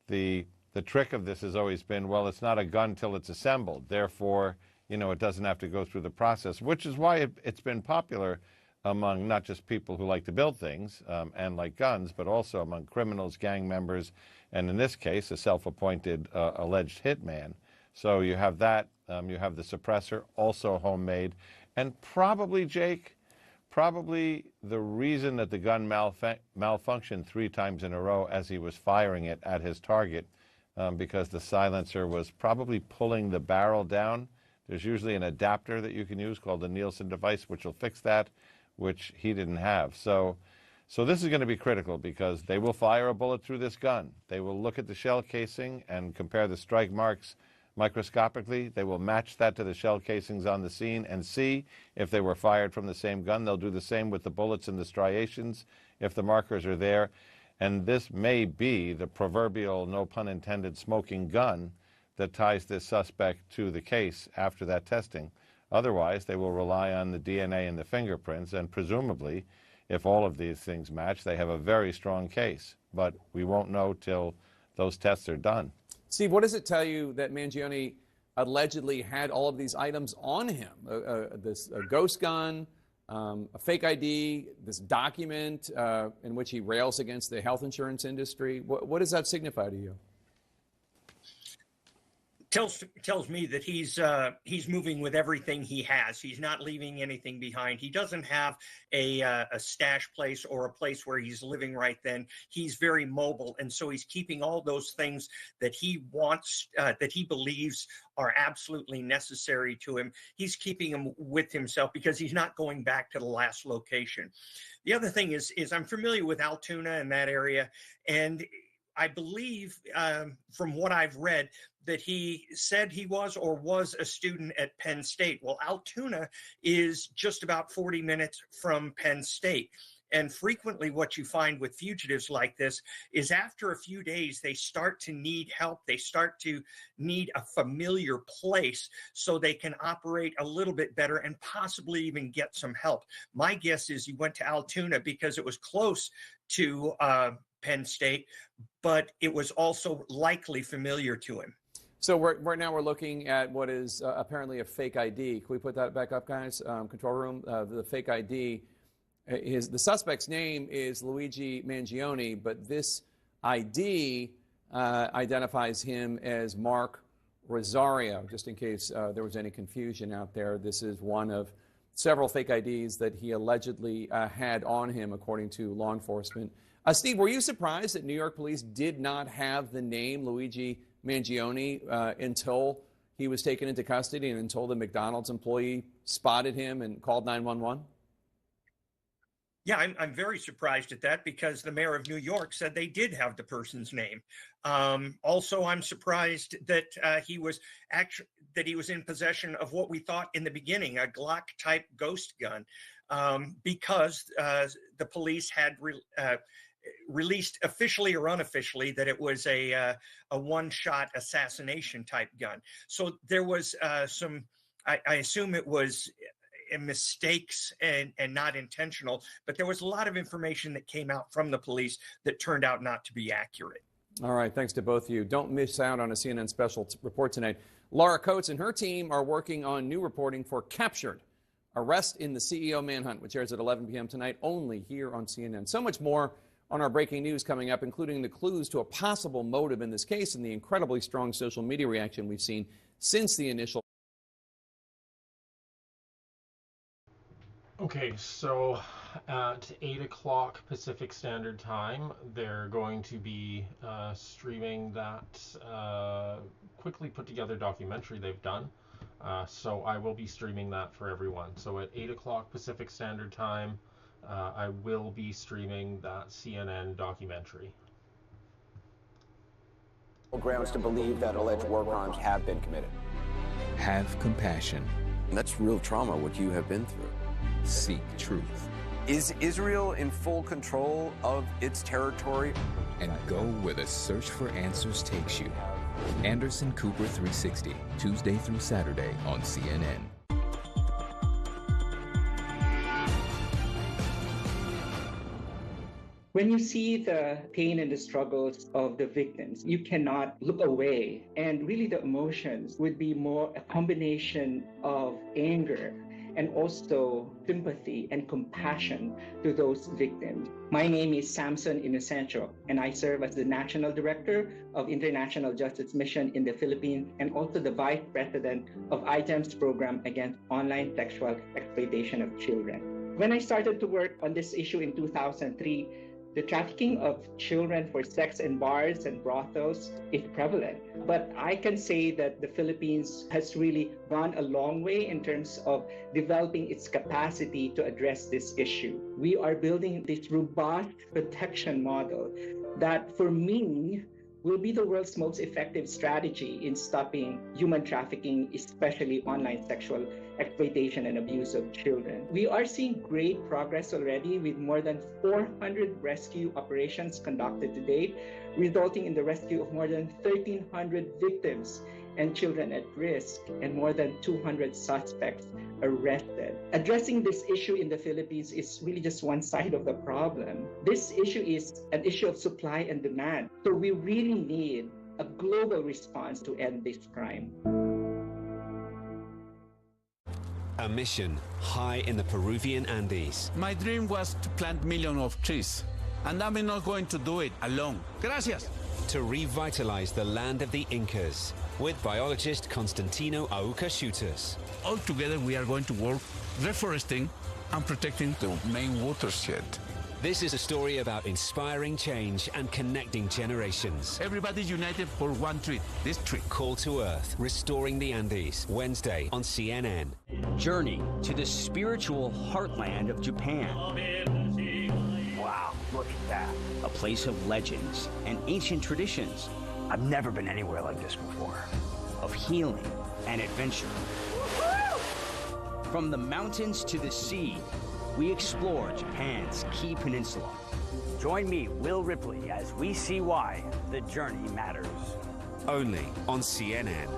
the trick of this has always been, well, it's not a gun till it's assembled. Therefore, it doesn't have to go through the process, which is why it's been popular among not just people who like to build things and like guns, but also among criminals, gang members, and in this case, a self-appointed alleged hitman. So you have that. You have the suppressor, also homemade. And probably, Jake, the reason that the gun malfunctioned 3 times in a row as he was firing it at his target, because the silencer was probably pulling the barrel down. There's usually an adapter that you can use called the Nielsen device, which will fix that, which he didn't have. So this is going to be critical, because they will fire a bullet through this gun. They will look at the shell casing and compare the strike marks microscopically. They will match that to the shell casings on the scene and see if they were fired from the same gun. They'll do the same with the bullets and the striations if the markers are there. And this may be the proverbial, no pun intended, smoking gun that ties this suspect to the case after that testing. Otherwise, they will rely on the DNA and the fingerprints, and presumably, if all of these things match, they have a very strong case. But we won't know till those tests are done. Steve, what does it tell you that Mangione allegedly had all of these items on him? This ghost gun, a fake ID, this document in which he rails against the health insurance industry. What does that signify to you? tells me that he's moving with everything he has. He's not leaving anything behind. He doesn't have a stash place or a place where he's living right then. He's very mobile, and so he's keeping all those things that he wants, that he believes are absolutely necessary to him. He's keeping them with himself because he's not going back to the last location. The other thing is I'm familiar with Altoona and that area, and I believe from what I've read that he said he was or was a student at Penn State. Well, Altoona is just about 40 minutes from Penn State. And frequently what you find with fugitives like this is after a few days, they start to need help. They start to need a familiar place so they can operate a little bit better and possibly even get some help. My guess is he went to Altoona because it was close to Penn State, but it was also likely familiar to him. So right now we're looking at what is apparently a fake ID. Can we put that back up, guys? Control room, the fake ID. The suspect's name is Luigi Mangione, but this ID identifies him as Mark Rosario, just in case there was any confusion out there. This is one of several fake IDs that he allegedly had on him, according to law enforcement. Steve, were you surprised that New York police did not have the name Luigi Mangione until he was taken into custody and until the McDonald's employee spotted him and called 911? Yeah, I'm very surprised at that because the mayor of New York said they did have the person's name. Also, I'm surprised that he was in possession of what we thought in the beginning, a Glock-type ghost gun, because the police had released officially or unofficially that it was a one-shot assassination type gun. So there was some, I assume it was mistakes and not intentional, but there was a lot of information that came out from the police that turned out not to be accurate. All right, thanks to both of you. Don't miss out on a CNN special report tonight. Laura Coates and her team are working on new reporting for Captured, Arrest in the CEO Manhunt, which airs at 11 p.m. tonight, only here on CNN. So much more on our breaking news coming up, including the clues to a possible motive in this case and the incredibly strong social media reaction we've seen since the initial. Okay, so at 8 o'clock Pacific Standard Time, they're going to be streaming that quickly put together documentary they've done. So I will be streaming that for everyone. So at 8 o'clock Pacific Standard Time, I will be streaming that CNN documentary. Grounds to believe that alleged war crimes have been committed. Have compassion. That's real trauma, what you have been through. Seek truth. Is Israel in full control of its territory? And go where the search for answers takes you. Anderson Cooper 360, Tuesday through Saturday on CNN. When you see the pain and the struggles of the victims, you cannot look away. And really the emotions would be more a combination of anger and also sympathy and compassion to those victims. My name is Samson Inocencio, and I serve as the National Director of International Justice Mission in the Philippines and also the Vice President of IGEM's program against online sexual exploitation of children. When I started to work on this issue in 2003, the trafficking of children for sex in bars and brothels is prevalent. But I can say that the Philippines has really gone a long way in terms of developing its capacity to address this issue. We are building this robust protection model that, for me, will be the world's most effective strategy in stopping human trafficking, especially online sexual exploitation and abuse of children. We are seeing great progress already with more than 400 rescue operations conducted to date, resulting in the rescue of more than 1,300 victims and children at risk, and more than 200 suspects arrested. Addressing this issue in the Philippines is really just one side of the problem. This issue is an issue of supply and demand. So we really need a global response to end this crime. A mission high in the Peruvian Andes. My dream was to plant millions of trees, and I'm not going to do it alone. Gracias. to revitalize the land of the Incas with biologist Constantino Auca-Chutas. All together, we are going to work reforesting and protecting the main watershed. This is a story about inspiring change and connecting generations. Everybody's united for one tree, this tree. Call to Earth, Restoring the Andes, Wednesday on CNN. Journey to the spiritual heartland of Japan. Wow, look at that. A place of legends and ancient traditions. I've never been anywhere like this before. Of healing and adventure. From the mountains to the sea, we explore Japan's key peninsula. Join me, Will Ripley, as we see why the journey matters. Only on CNN.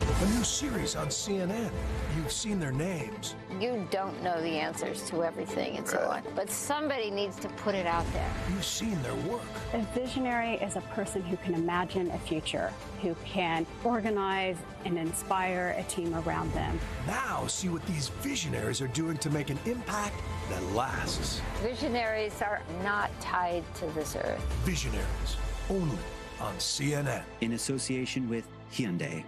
A new series on CNN. You've seen their names. You don't know the answers to everything and so on, but somebody needs to put it out there. You've seen their work. A visionary is a person who can imagine a future, who can organize and inspire a team around them. Now see what these visionaries are doing to make an impact that lasts. Visionaries are not tied to this earth. Visionaries, only on CNN. In association with Hyundai.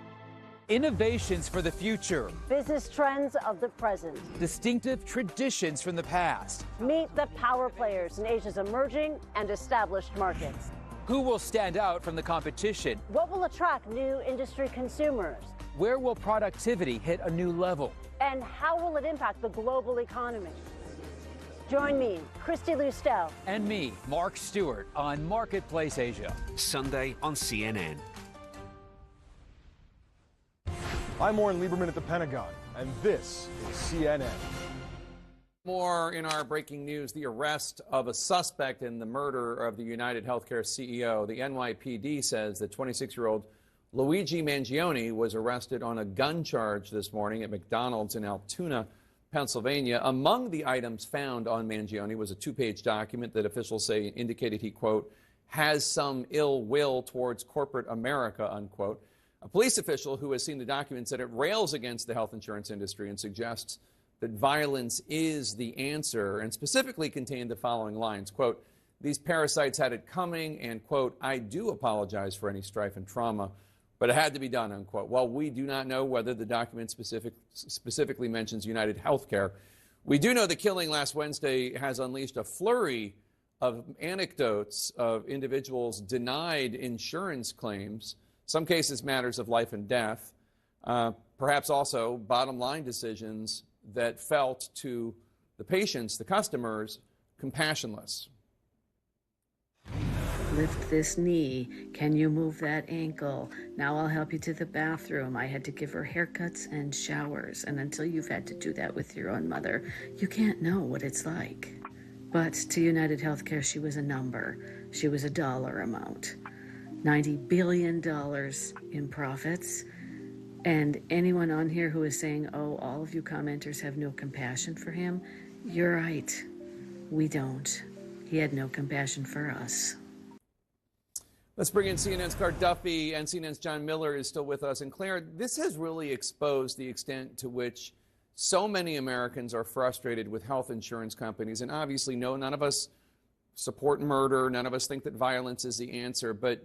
Innovations for the future. Business trends of the present. Distinctive traditions from the past. Meet the power players in Asia's emerging and established markets. Who will stand out from the competition? What will attract new industry consumers? Where will productivity hit a new level? And how will it impact the global economy? Join me, Christy Lustel. And me, Mark Stewart, on Marketplace Asia. Sunday on CNN. I'm Warren Lieberman at the Pentagon, and this is CNN. More in our breaking news, the arrest of a suspect in the murder of the UnitedHealthcare CEO. The NYPD says that 26-year-old Luigi Mangione was arrested on a gun charge this morning at McDonald's in Altoona, Pennsylvania. Among the items found on Mangione was a 2-page document that officials say indicated he, quote, has some ill will towards corporate America, unquote. A police official who has seen the document said it rails against the health insurance industry and suggests that violence is the answer, and specifically contained the following lines, quote, these parasites had it coming, and, quote, I do apologize for any strife and trauma, but it had to be done, unquote. While we do not know whether the document specifically mentions UnitedHealthcare, we do know the killing last Wednesday has unleashed a flurry of anecdotes of individuals denied insurance claims, some cases matters of life and death, perhaps also bottom line decisions that felt to the patients, the customers, compassionless. Lift this knee. Can you move that ankle? Now I'll help you to the bathroom. I had to give her haircuts and showers, and until you've had to do that with your own mother, you can't know what it's like. But to UnitedHealthcare, she was a number. She was a dollar amount. $90 billion in profits. And anyone on here who is saying, oh, all of you commenters have no compassion for him, you're right. We don't. He had no compassion for us. Let's bring in CNN's Claire Duffy, and CNN's John Miller is still with us. And Claire, this has really exposed the extent to which so many Americans are frustrated with health insurance companies. And obviously, no, none of us support murder. None of us think that violence is the answer, but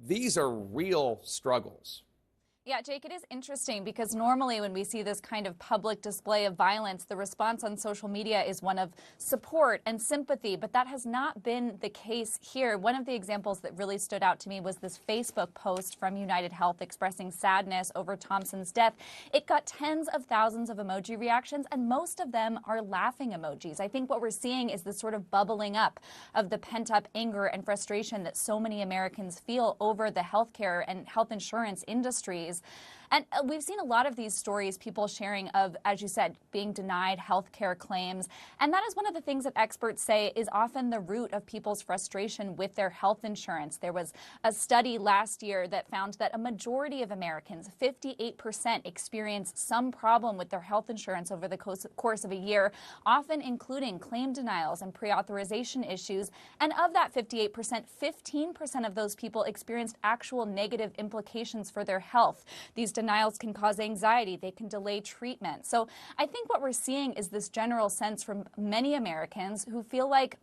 these are real struggles. Yeah, Jake, it is interesting because normally when we see this kind of public display of violence, the response on social media is one of support and sympathy, but that has not been the case here. One of the examples that really stood out to me was this Facebook post from UnitedHealth expressing sadness over Thompson's death. It got tens of thousands of emoji reactions, and most of them are laughing emojis. I think what we're seeing is this sort of bubbling up of the pent-up anger and frustration that so many Americans feel over the healthcare and health insurance industries. And we've seen a lot of these stories, people sharing of, as you said, being denied health care claims. And that is one of the things that experts say is often the root of people's frustration with their health insurance. There was a study last year that found that a majority of Americans, 58%, experience some problem with their health insurance over the course of a year, often including claim denials and pre-authorization issues. And of that 58%, 15% of those people experienced actual negative implications for their health. These denials can cause anxiety. They can delay treatment. So I think what we're seeing is this general sense from many Americans who feel like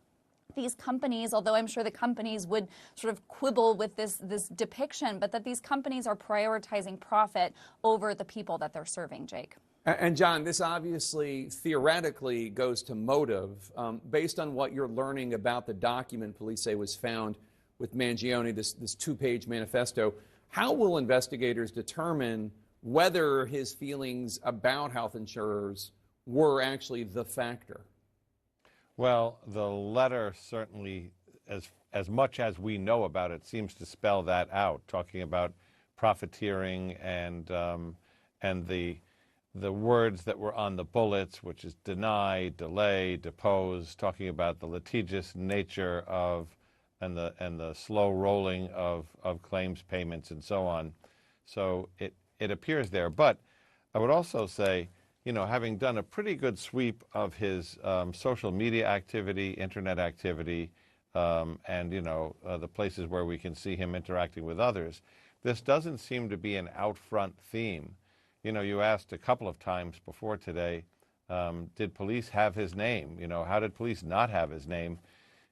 these companies, although I'm sure the companies would sort of quibble with this depiction, but that these companies are prioritizing profit over the people that they're serving, Jake. And John, this obviously theoretically goes to motive. Based on what you're learning about the document police say was found with Mangione, this two-page manifesto, how will investigators determine whether his feelings about health insurers were actually the factor? Well, the letter certainly, as much as we know about it, seems to spell that out, talking about profiteering and the words that were on the bullets, which is deny, delay, depose, talking about the litigious nature of and the slow rolling of claims payments and so on. So it appears there. But I would also say, having done a pretty good sweep of his social media activity, internet activity, and, the places where we can see him interacting with others, this doesn't seem to be an out front theme. You asked a couple of times before today, did police have his name? How did police not have his name?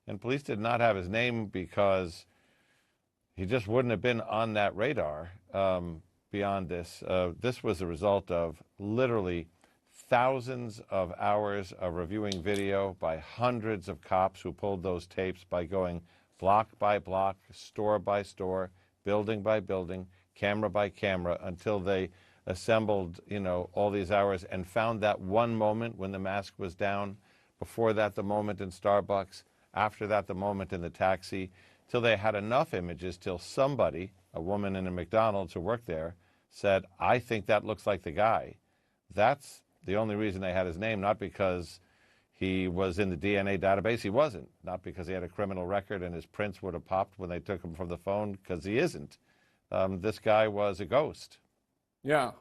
And police did not have his name because he just wouldn't have been on that radar beyond this. This was a result of literally thousands of hours of reviewing video by hundreds of cops who pulled those tapes by going block by block, store by store, building by building, camera by camera, until they assembled, all these hours and found that one moment when the mask was down. Before that, the moment in Starbucks. After that, the moment in the taxi, till they had enough images till somebody, a woman in a McDonald's who worked there, said, I think that looks like the guy. That's the only reason they had his name, not because he was in the DNA database. He wasn't. Not because he had a criminal record and his prints would have popped when they took him from the phone, because he isn't. This guy was a ghost. Yeah,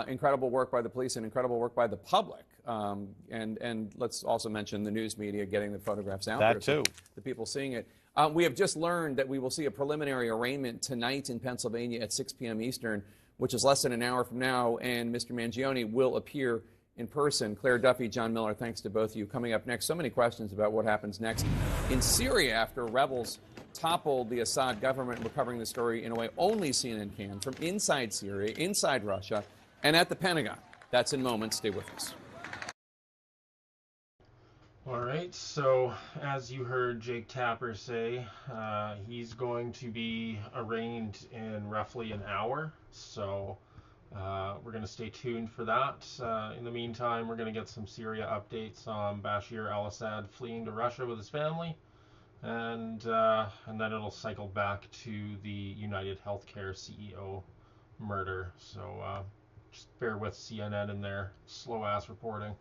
incredible work by the police and incredible work by the public. And let's also mention the news media getting the photographs out there. That too. The people seeing it. We have just learned that we will see a preliminary arraignment tonight in Pennsylvania at 6 p.m. Eastern, which is less than an hour from now, and Mr. Mangione will appear in person. Claire Duffy, John Miller, thanks to both of you. Coming up next, so many questions about what happens next in Syria after rebels toppled the Assad government. We're covering the story in a way only CNN can, from inside Syria, inside Russia, and at the Pentagon. That's in moments. Stay with us. All right, so as you heard Jake Tapper say, he's going to be arraigned in roughly an hour. So we're going to stay tuned for that. In the meantime, we're going to get some Syria updates on Bashar al-Assad fleeing to Russia with his family. And then it'll cycle back to the UnitedHealthcare CEO murder. So just bear with CNN and their slow-ass reporting.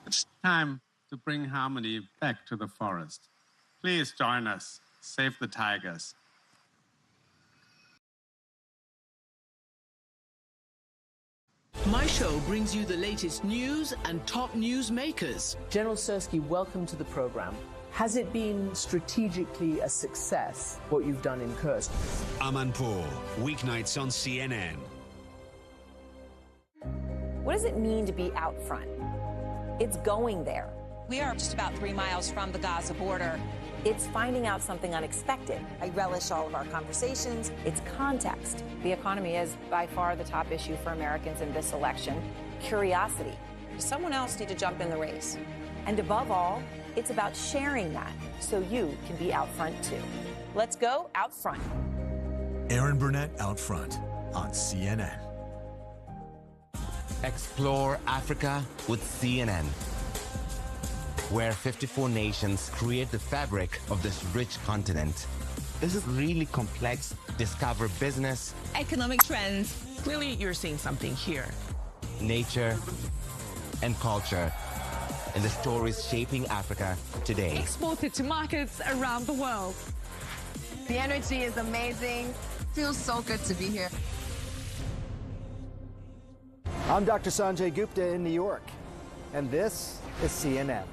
It's time to bring harmony back to the forest. Please join us. Save the tigers. My show brings you the latest news and top news makers. General Sersky, welcome to the program. Has it been strategically a success, what you've done in Kursk? Amanpour, weeknights on CNN. What does it mean to be out front? It's going there. We are just about 3 miles from the Gaza border. It's finding out something unexpected. I relish all of our conversations. It's context. The economy is by far the top issue for Americans in this election. Curiosity. Does someone else need to jump in the race? And above all, it's about sharing that so you can be out front too. Let's go out front. Aaron Burnett Out Front on CNN. Explore Africa with CNN, where 54 nations create the fabric of this rich continent. This is really complex. Discover business, economic trends. Clearly, you're seeing something here. Nature and culture, and the stories shaping Africa today. Exported to markets around the world. The energy is amazing. Feels so good to be here. I'm Dr. Sanjay Gupta in New York, and this is CNN.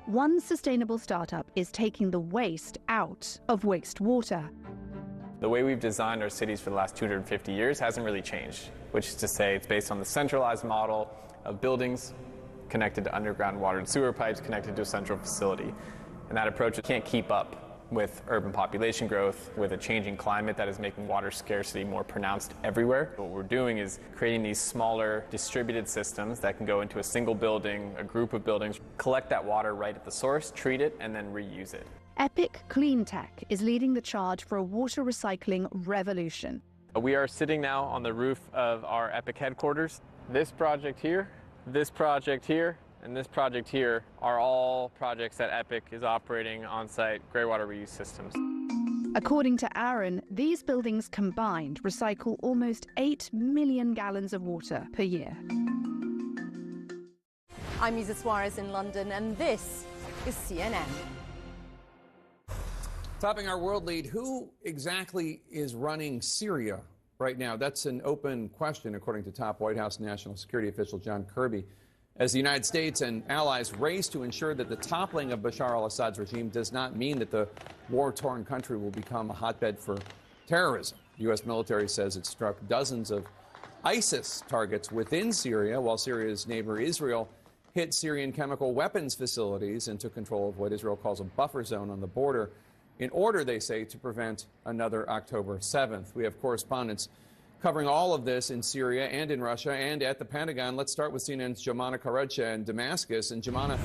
One sustainable startup is taking the waste out of wastewater. The way we've designed our cities for the last 250 years hasn't really changed, which is to say it's based on the centralized model of buildings connected to underground water and sewer pipes connected to a central facility. And that approach can't keep up with urban population growth, with a changing climate that is making water scarcity more pronounced everywhere. What we're doing is creating these smaller distributed systems that can go into a single building, a group of buildings, collect that water right at the source, treat it, and then reuse it. Epic Clean Tech is leading the charge for a water recycling revolution. We are sitting now on the roof of our Epic headquarters. This project here, and this project here are all projects that Epic is operating on-site greywater reuse systems. According to Aaron, these buildings combined recycle almost 8 million gallons of water per year. I'm Isa Suarez in London, and this is CNN. Topping our world lead, who exactly is running Syria right now? That's an open question, according to top White House national security official John Kirby, as the United States and allies race to ensure that the toppling of Bashar al-Assad's regime does not mean that the war-torn country will become a hotbed for terrorism. The U.S. military says it struck dozens of ISIS targets within Syria, while Syria's neighbor Israel hit Syrian chemical weapons facilities and took control of what Israel calls a buffer zone on the border in order, they say, to prevent another October 7th. We have correspondents covering all of this in Syria and in Russia and at the Pentagon. Let's start with CNN's Jomana Karacha in Damascus. And Jomana,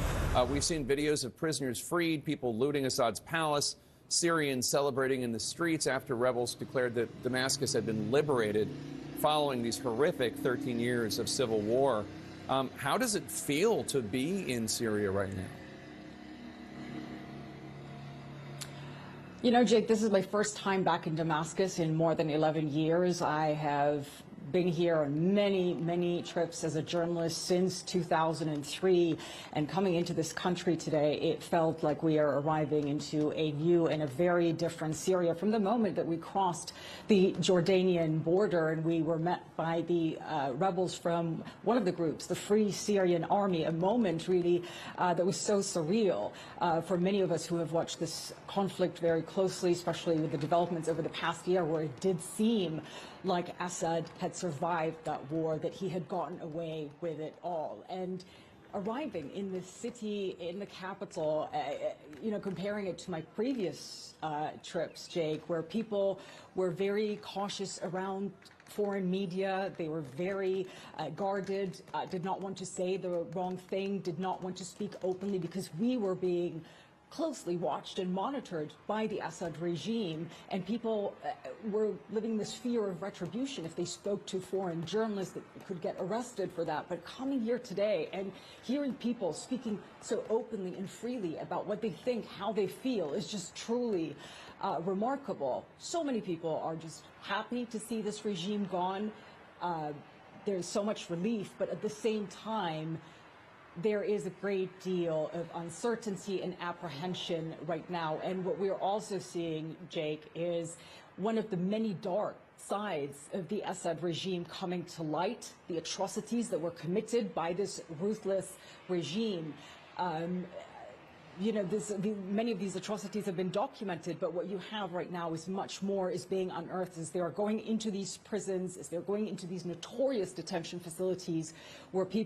we've seen videos of prisoners freed, people looting Assad's palace, Syrians celebrating in the streets after rebels declared that Damascus had been liberated following these horrific 13 years of civil war. How does it feel to be in Syria right now? You know, Jake, this is my first time back in Damascus in more than 11 years. I have been here on many trips as a journalist since 2003, and coming into this country today, it felt like we are arriving into a new and a very different Syria. From the moment that we crossed the Jordanian border and we were met by the rebels from one of the groups, the Free Syrian Army, a moment really that was so surreal for many of us who have watched this conflict very closely, especially with the developments over the past year, where it did seem like Assad had survived that war, that he had gotten away with it all. And arriving in this city, in the capital, you know, comparing it to my previous trips, Jake, where people were very cautious around foreign media. They were very guarded, did not want to say the wrong thing, did not want to speak openly, because we were being closely watched and monitored by the Assad regime, and people were living this fear of retribution if they spoke to foreign journalists that could get arrested for that. But coming here today and hearing people speaking so openly and freely about what they think, how they feel, is just truly remarkable. So many people are just happy to see this regime gone. There's so much relief, but at the same time, there is a great deal of uncertainty and apprehension right now. And what we're also seeing, Jake, is one of the many dark sides of the Assad regime coming to light, the atrocities that were committed by this ruthless regime. You know, many of these atrocities have been documented, but what you have right now is much more is being unearthed as they are going into these prisons, as they're going into these notorious detention facilities where people